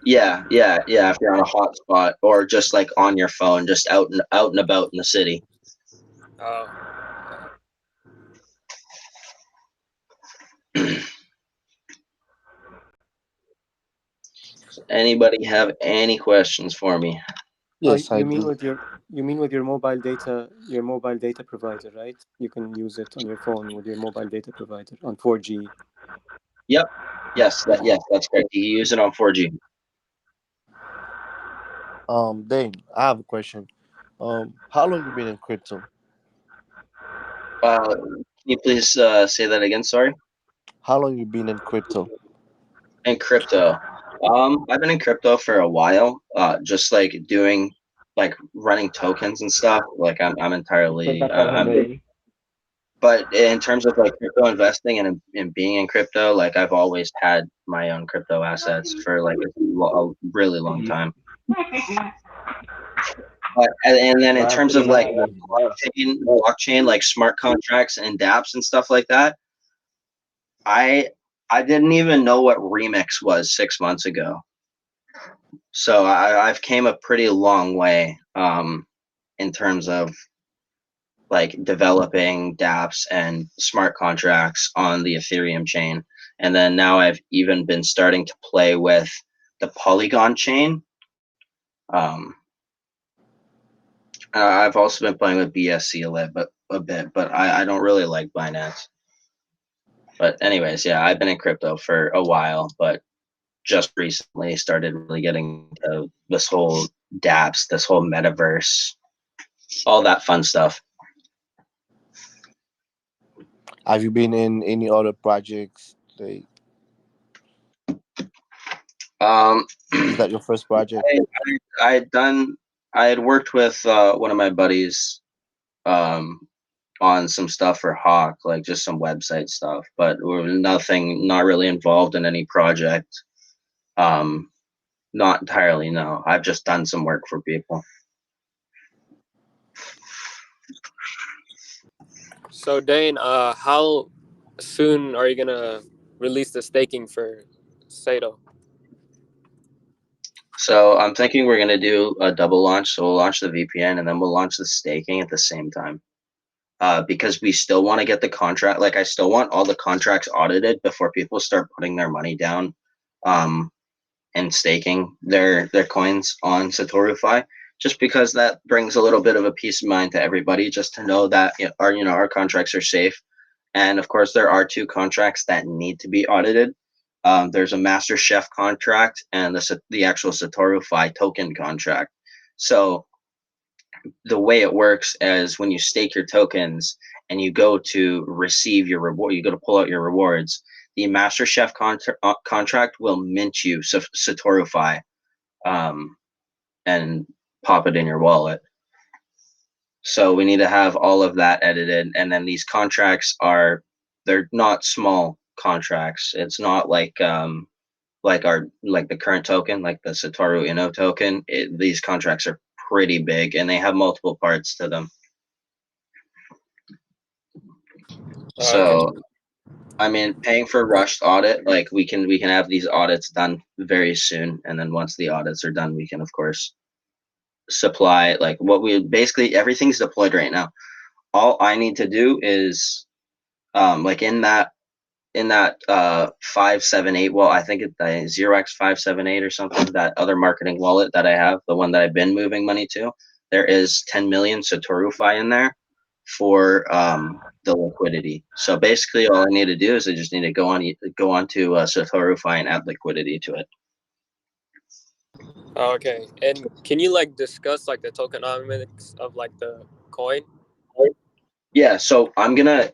Yeah. If you're on a hotspot, or just like on your phone, just out and about in the city. Oh. Anybody have any questions for me? Yes, I you mean do. with your mobile data provider, right? You can use it on your phone with your mobile data provider on 4G. Yep. Yes, that's correct. You use it on 4G. Dane, I have a question. How long you been in crypto? Can you please say that again? Sorry. How long you been in crypto? In crypto, I've been in crypto for a while. Just like doing, like running tokens and stuff. Like I'm entirely. But in terms of like crypto investing and being in crypto, like I've always had my own crypto assets for like a really long time. But, and then in terms of like blockchain, like smart contracts and dApps and stuff like that, I didn't even know what Remix was 6 months ago. So I've came a pretty long way. in terms of like developing dApps and smart contracts on the Ethereum chain. And then now I've even been starting to play with the Polygon chain. I've also been playing with BSC a bit, but I don't really like Binance. But anyways, yeah, I've been in crypto for a while, but just recently started really getting into this whole dApps, this whole metaverse, all that fun stuff. Have you been in any other projects? Is that your first project? I had worked with one of my buddies on some stuff for Hawk, like just some website stuff, but not really involved in any project. Not entirely, no. I've just done some work for people. So Dane, how soon are you gonna release the staking for SATO? So I'm thinking we're gonna do a double launch. So we'll launch the VPN and then we'll launch the staking at the same time. Because we still want to get the contract. Like I still want all the contracts audited before people start putting their money down, and staking their coins on SatoruFi. Just because that brings a little bit of a peace of mind to everybody, just to know that our contracts are safe. And of course, there are 2 contracts that need to be audited. There's a Master Chef contract and the actual SatoruFi token contract. So the way it works is when you stake your tokens and you go to receive your reward, you go to pull out your rewards, the Master Chef contract will mint you SatoruFi, and pop it in your wallet. So we need to have all of that edited, and then these contracts they're not small contracts. It's not like the current token, like the Satoru Inno token. These contracts are pretty big, and they have multiple parts to them. So, I mean, paying for rushed audit, like we can have these audits done very soon, and then once the audits are done, we can of course supply like what we basically everything's deployed right now. All I need to do is like in that 578, well, I think it's the 0x578 or something, that other marketing wallet that I have, the one that I've been moving money to, there is 10 million SatoruFi in there for the liquidity. So basically all I need to do is I just need to go on to SatoruFi and add liquidity to it. Okay, and can you like discuss like the tokenomics of like the coin? Yeah, so I'm gonna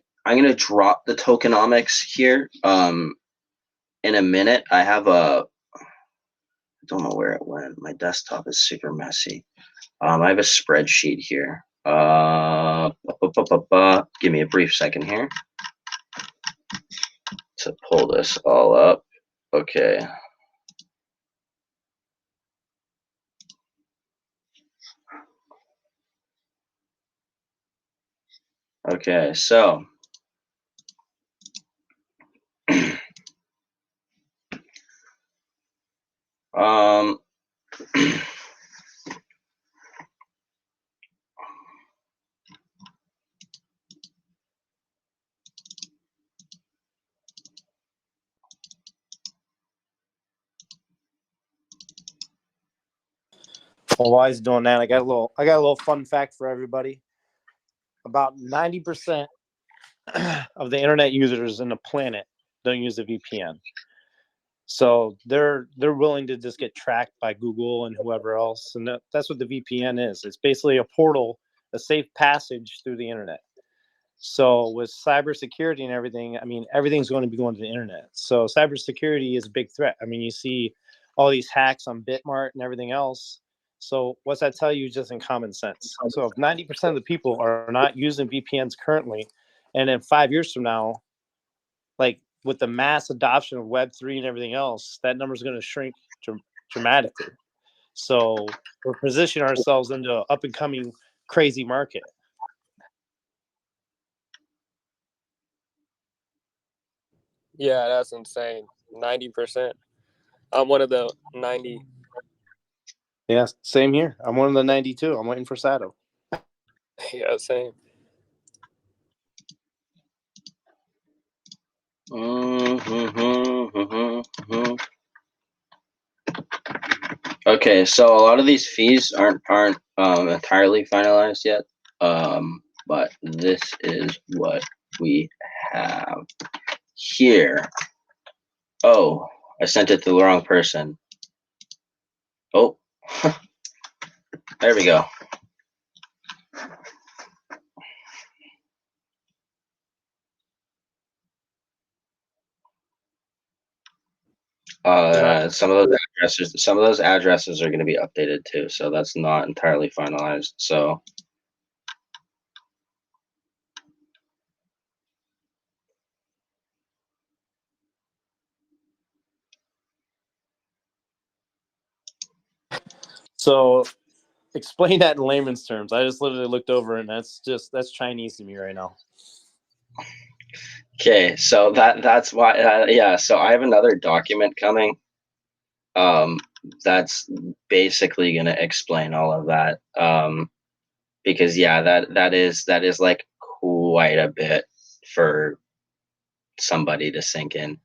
drop the tokenomics here in a minute. I don't know where it went. My desktop is super messy. I have a spreadsheet here. Give me a brief second here to pull this all up. Okay. Okay, so Well, while he's doing that, I got a little fun fact for everybody. About 90% of the internet users in the planet don't use a VPN. So they're willing to just get tracked by Google and whoever else, and that's what the VPN is. It's basically a portal, a safe passage through the internet. So with cybersecurity and everything, I mean, everything's going to be going to the internet. So cybersecurity is a big threat. I mean, you see all these hacks on Bitmart and everything else. So what's that tell you just in common sense? So if 90% of the people are not using VPNs currently, and in 5 years from now, like with the mass adoption of Web3 and everything else, that number is going to shrink dramatically. So we're positioning ourselves into an up and coming crazy market. Yeah, that's insane. 90%. I'm one of the 90. Yeah, same here. I'm one of the 92. I'm waiting for SATO. Yeah, same. Okay, so a lot of these fees aren't entirely finalized yet. But this is what we have here. Oh, I sent it to the wrong person. Oh, there we go. Some of those addresses are going to be updated too, so that's not entirely finalized. So So explain that in layman's terms. I just literally looked over and that's Chinese to me right now. okay, so that's why yeah, so I have another document coming that's basically going to explain all of that, because yeah, that is like quite a bit for somebody to sink in.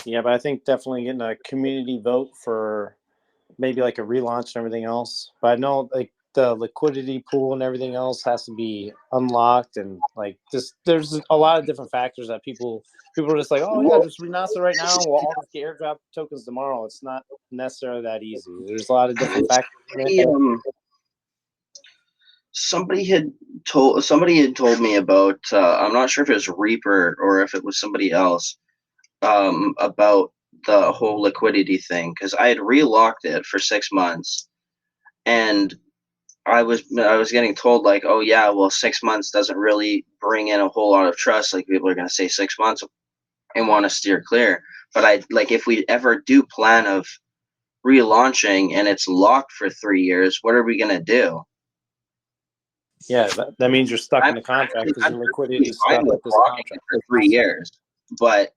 Yeah, but I think definitely getting a community vote for maybe like a relaunch and everything else. But I know like the liquidity pool and everything else has to be unlocked, and like just there's a lot of different factors that people are just like, oh yeah, just renounce it right now. We'll all just get airdrop tokens tomorrow. It's not necessarily that easy. There's a lot of different factors in it. Somebody had told me about I'm not sure if it was Reaper or if it was somebody else, about the whole liquidity thing, because I had relocked it for 6 months, and I was getting told like, oh yeah, well 6 months doesn't really bring in a whole lot of trust. Like people are gonna say 6 months and want to steer clear. But I like if we ever do plan of relaunching and it's locked for 3 years, what are we gonna do? Yeah, that means you're stuck in the contract because your liquidity is stuck with this contract for 3 years. But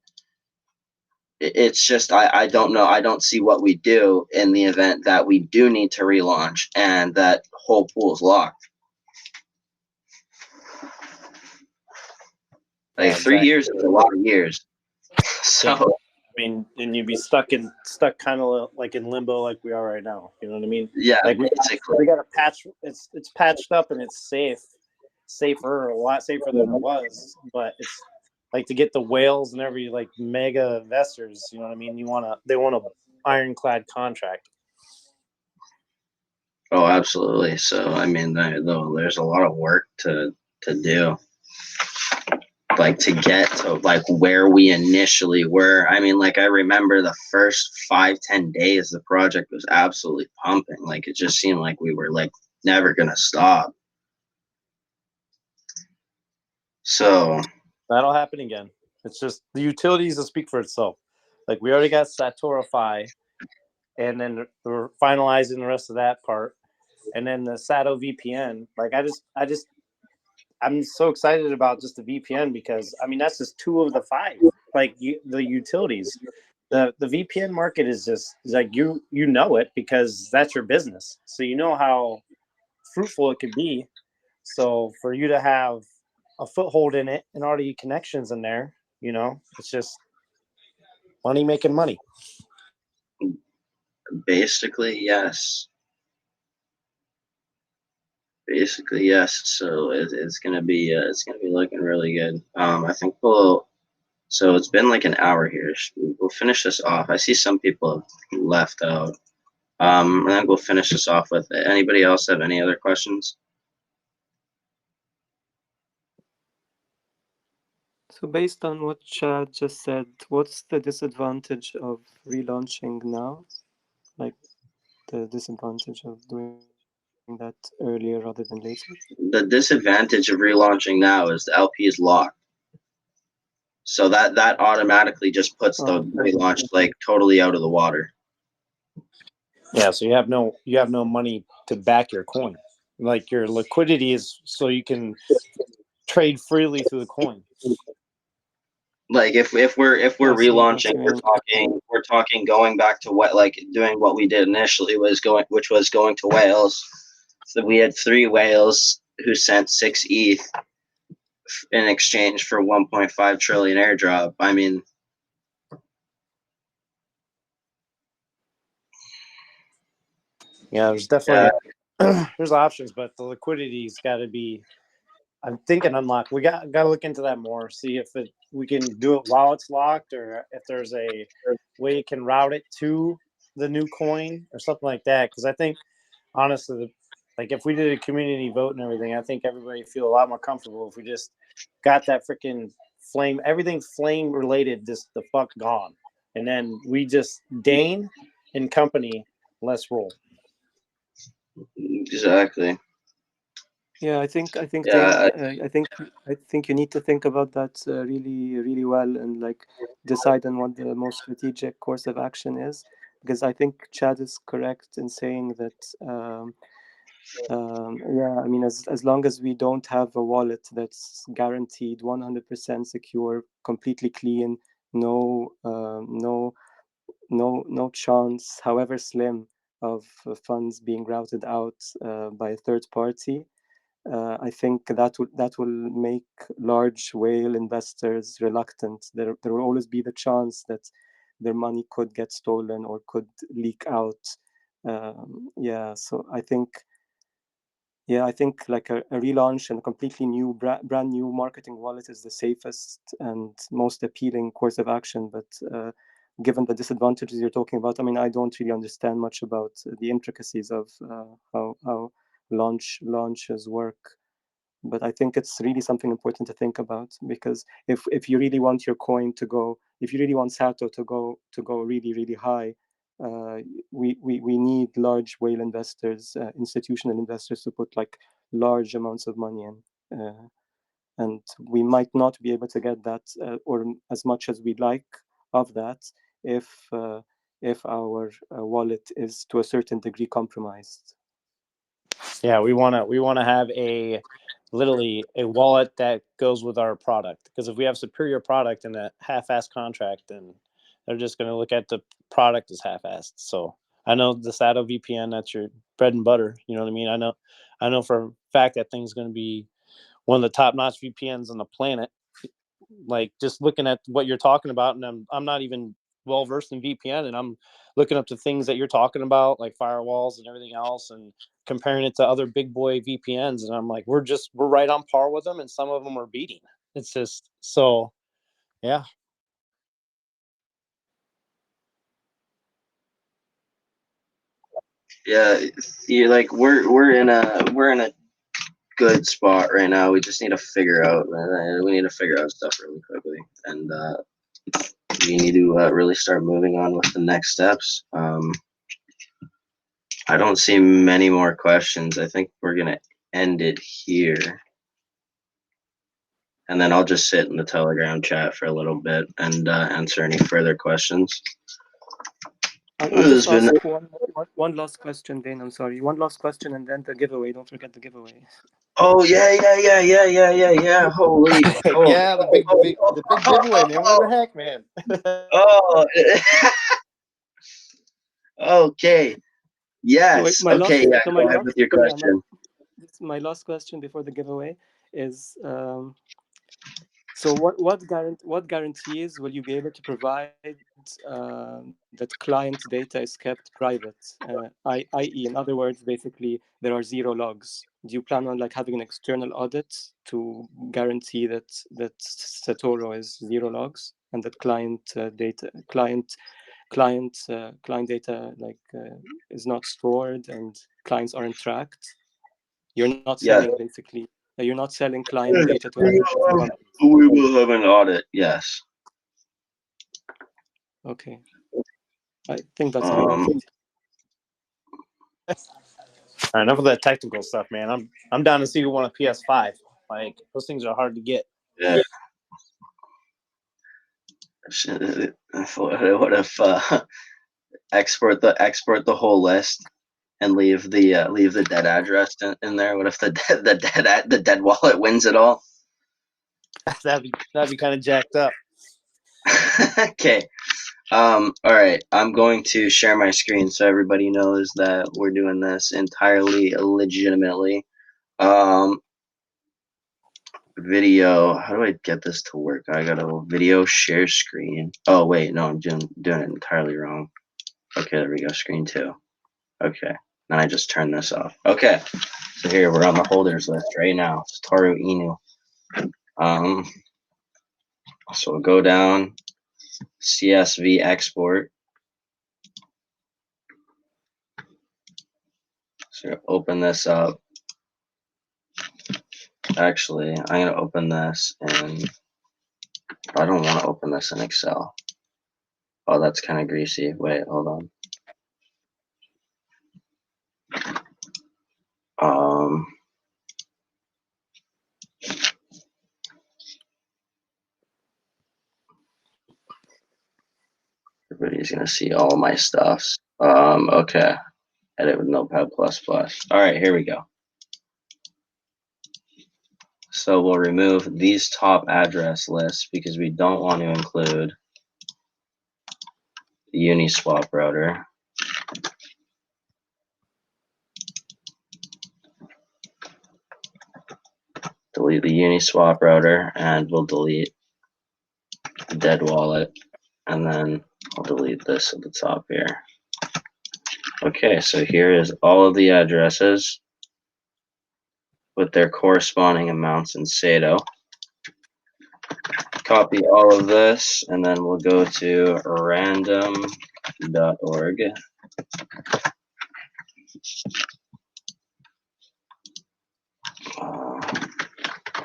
it's just I don't know. I don't see what we do in the event that we do need to relaunch and that whole pool is locked. Like Yeah, 3 years is a lot of years. So yeah. I mean, and you'd be stuck kind of like in limbo, like we are right now. You know what I mean? yeah, Like we basically. got a patch. It's patched up and it's safer, a lot safer than it was. But it's like to get the whales and every like mega investors. You know what I mean? They want a ironclad contract. Oh, absolutely. So I mean, there's a lot of work to do, like to get to like where we initially were. I mean, like I remember the first 5-10 days the project was absolutely pumping. Like it just seemed like we were like never gonna stop. So That'll happen again. It's just the utilities will speak for itself. Like we already got Satorify, and then we're finalizing the rest of that part, and then the SATO VPN. Like I'm so excited about just the VPN because I mean that's just 2 of the 5. Like the utilities, the VPN market is just like you know it because that's your business, so you know how fruitful it could be. So for you to have a foothold in it and already connections in there, you know, it's just money making money. basically, yes. Basically, yes. So it's gonna be looking really good. I think we'll. So it's been like an hour here. We'll finish this off. I see some people have left out. And then we'll finish this off with it. Anybody else have any other questions? So based on what Chad just said, what's the disadvantage of relaunching now? Like the disadvantage of doing that earlier rather than later? The disadvantage of relaunching now is the LP is locked. So that automatically just puts the relaunch like totally out of the water. Yeah, so you have no money to back your coin. Like your liquidity is so you can trade freely through the coin. Like if we're Yeah, I see what relaunching, you mean. we're talking going back to what, like doing what we did initially, which was going to whales. So we had 3 whales who sent 6 ETH in exchange for 1.5 trillion airdrop. I mean, Yeah, there's definitely there's options, but the liquidity's got to be. I'm thinking unlocked. We got to look into that more. See if we can do it while it's locked, or if there's a way you can route it to the new coin or something like that. Because I think honestly, like if we did a community vote and everything, I think everybody would feel a lot more comfortable if we just got that freaking flame, everything flame related, just the fuck gone, and then we just Dane and company, let's roll. exactly. Yeah, I think Dane, Yeah, I think you need to think about that really well, and like decide on what the most strategic course of action is, because I think Chad is correct in saying that yeah, I mean, as long as we don't have a wallet that's guaranteed 100% secure, completely clean, no no chance, however slim, of funds being routed out by a third party. I think that will make large whale investors reluctant. There will always be the chance that their money could get stolen or could leak out. Yeah, so I think like a relaunch and a completely new brand new marketing wallet is the safest and most appealing course of action. But given the disadvantages you're talking about, I mean, I don't really understand much about the intricacies of how launches work. But I think it's really something important to think about, because if you really want your coin to go, if you really want Sato to go really high, we need large whale investors, institutional investors, to put like large amounts of money in, and we might not be able to get that or as much as we'd like of that if our wallet is to a certain degree compromised. Yeah, we want to have literally a wallet that goes with our product, because if we have superior product in a half-assed contract, then they're just going to look at the product as half-assed. So I know the SATO VPN, that's your bread and butter. You know what I mean? I know for a fact that thing's going to be one of the top-notch VPNs on the planet. Like just looking at what you're talking about, and I'm not even well versed in VPN, and I'm looking up the things that you're talking about, like firewalls and everything else, and comparing it to other big boy VPNs, and I'm like, we're right on par with them, and some of them are beating. It's just so, yeah. yeah. Like we're in a good spot right now. We just need to figure out. We need to figure out stuff really quickly, and we need to really start moving on with the next steps. I don't see many more questions. I think we're gonna end it here, and then I'll just sit in the Telegram chat for a little bit and answer any further questions. I'll just ask one last question, Dane. I'm sorry. One last question, and then the giveaway. Don't forget the giveaway. Oh yeah. Holy. Yeah, the big giveaway, man. What the heck, man? Oh. Okay. Yes. So my Okay. last, Yeah. so Go my ahead last, with your yeah, question. my last question before the giveaway is, so what guarantees will you be able to provide that client data is kept private? I.e., in other words, basically there are zero logs. Do you plan on like having an external audit to guarantee that Satoru is zero logs, and that client data like is not stored and clients aren't tracked? You're not Yeah. selling basically. You're not selling client data to other companies. We will have an audit. Yes. Okay, I think that's important. All right, enough of that technical stuff, man. I'm down to see who won a PS5. Like those things are hard to get. Yeah. What if export the whole list and leave the dead address in there? What if the dead wallet wins it all? That'd be kind of jacked up. Okay. All right. I'm going to share my screen so everybody knows that we're doing this entirely legitimately. Video. How do I get this to work? I got a video share screen. Oh wait, no, I'm doing it entirely wrong. Okay, there we go. Screen 2. Okay. Then I just turn this off. Okay. So here we're on the holders list right now. Satoru Inu. So we'll go down. CSV export. So open this up. Actually, I'm gonna open this and I don't want to open this in Excel. Oh, that's kind of greasy. Wait, hold on. Everybody's gonna see all my stuffs. Okay. Edit with Notepad++. All right, here we go. So we'll remove these top address lists because we don't want to include the Uniswap router. Delete the Uniswap router, and we'll delete the dead wallet, and then I'll delete this at the top here. Okay, so here is all of the addresses with their corresponding amounts in SATO. Copy all of this, and then we'll go to random.org.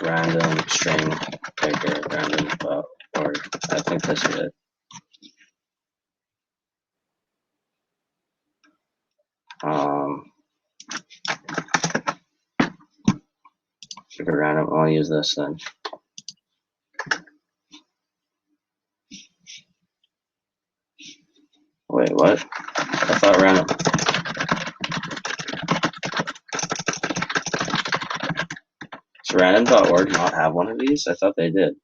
Random string picker, random.org. I think this is it. Pick a random. I'll use this then. Wait, what? I thought random. Does random.org not have one of these? I thought they did.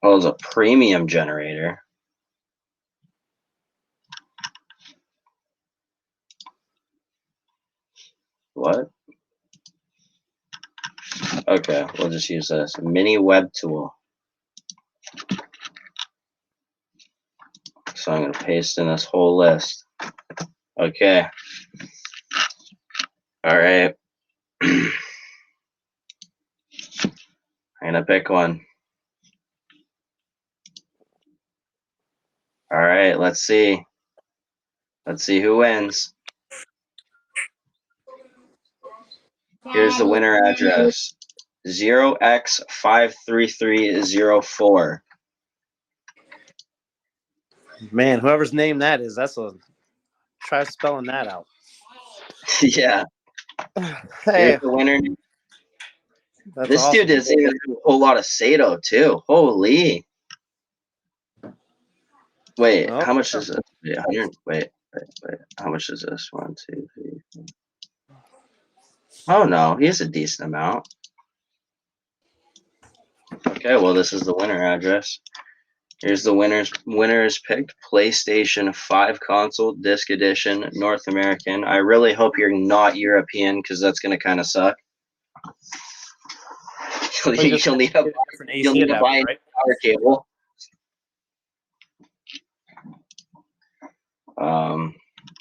Oh, it's a premium generator. What? Okay, we'll just use this. Mini web tool. So I'm going to paste in this whole list. Okay. All right. I'm going to pick one. All right, let's see. Let's see who wins. Here's the winner address. 0x53304. Man, whoever's name that is, try spelling that out. Yeah. Hey, Here's the winner. that's This awesome. dude doesn't even have a whole lot of SATO too. Holy. Wait, Oh. how much is this? Wait, 100. Wait. How much is this? 1, 2, 3, 4. Oh no, he has a decent amount. Okay, well this is the winner address. Here's the winners picked. PlayStation 5 console, disc edition, North American. I really hope you're not European because that's gonna kind of suck. You'll need to buy a power cable.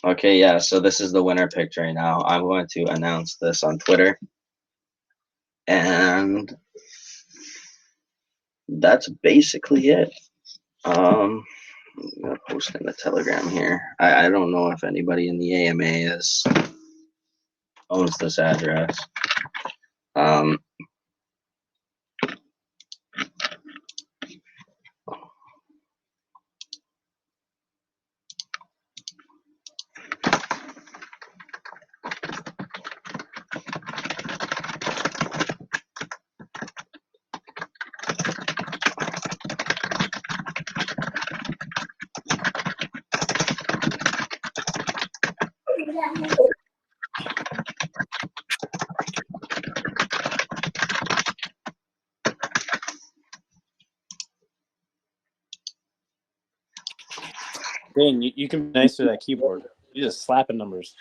Okay, yeah, so this is the winner picked right now. I'm going to announce this on Twitter. And that's basically it. I'm gonna post in the Telegram here. I don't know if anybody in the AMA owns this address. Dang, you can be nice to that keyboard. You're just slapping numbers.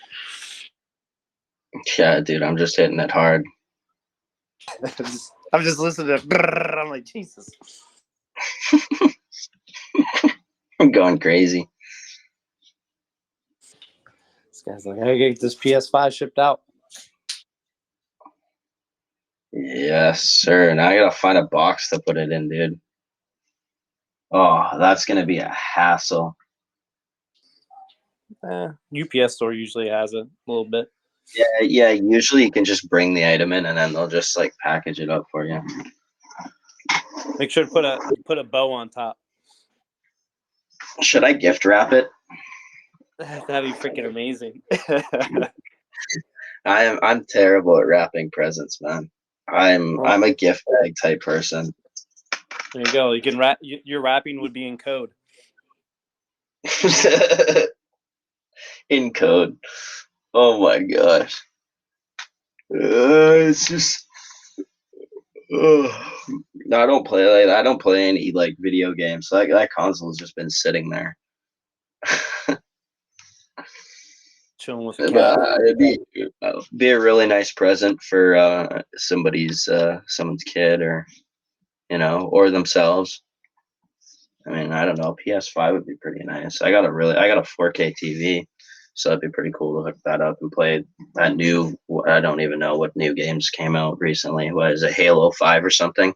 Yeah, dude, I'm just hitting it hard. I'm just listening to brrr, I'm like, Jesus. I'm going crazy. This guy's like, I gotta get this PS5 shipped out. Yes, sir. Now I gotta find a box to put it in, dude. Oh, that's gonna be a hassle. UPS store usually has it a little bit. Yeah. Usually you can just bring the item in and then they'll just like package it up for you. Make sure to put a bow on top. Should I gift wrap it? That'd be freaking amazing. I'm terrible at wrapping presents, man. I'm a gift bag type person. There you go. You can wrap. Your wrapping would be in code. In code. Oh my gosh. It's just. No, I don't play. I don't play any like video games. So that console has just been sitting there. Chilling with a cat. It'd be a really nice present for someone's kid, or or themselves. I mean, I don't know. PS5 would be pretty nice. I got a 4K TV, so it'd be pretty cool to hook that up and play that new. I don't even know what new games came out recently. What is it, Halo 5 or something?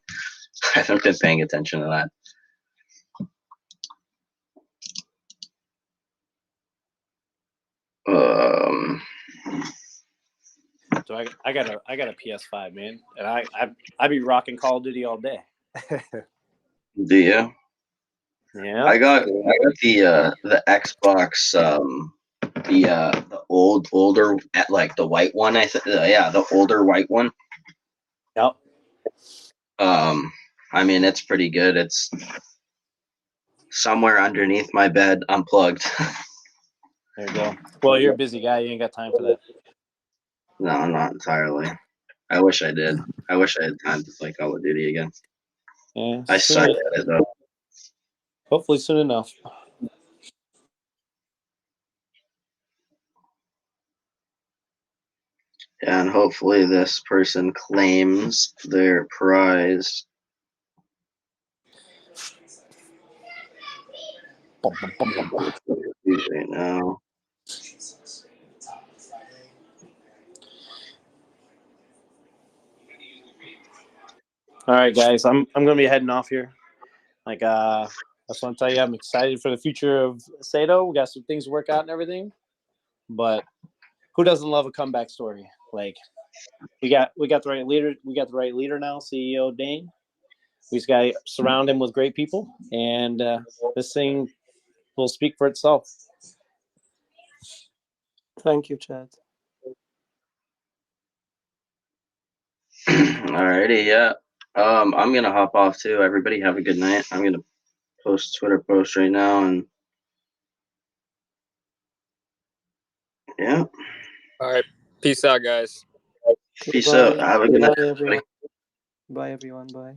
I haven't been paying attention to that. So I got a PS5, man, and I be rocking Call of Duty all day. Do you? Yeah. I got the Xbox, the older, like the white one. The older white one. Yep. I mean, it's pretty good. It's somewhere underneath my bed, unplugged. There you go. Well, you're a busy guy. You ain't got time for that. No, not entirely. I wish I did. I wish I had time to play Call of Duty again. Yeah. I suck at it though. Hopefully soon enough. And hopefully this person claims their prize. Right now. All right, guys. I'm gonna be heading off here. Like I just want to tell you, I'm excited for the future of SATO. We got some things to work out and everything, but who doesn't love a comeback story? Like we got the right leader. We got the right leader now, CEO Dane. We just got to surround him with great people, and this thing will speak for itself. Thank you, Chad. Alrighty, yeah. I'm gonna hop off too. Everybody have a good night. I'm gonna post a Twitter post right now, and yeah. All right. Peace out, guys. Peace out. Have a good night, everybody. Bye, everyone. Bye.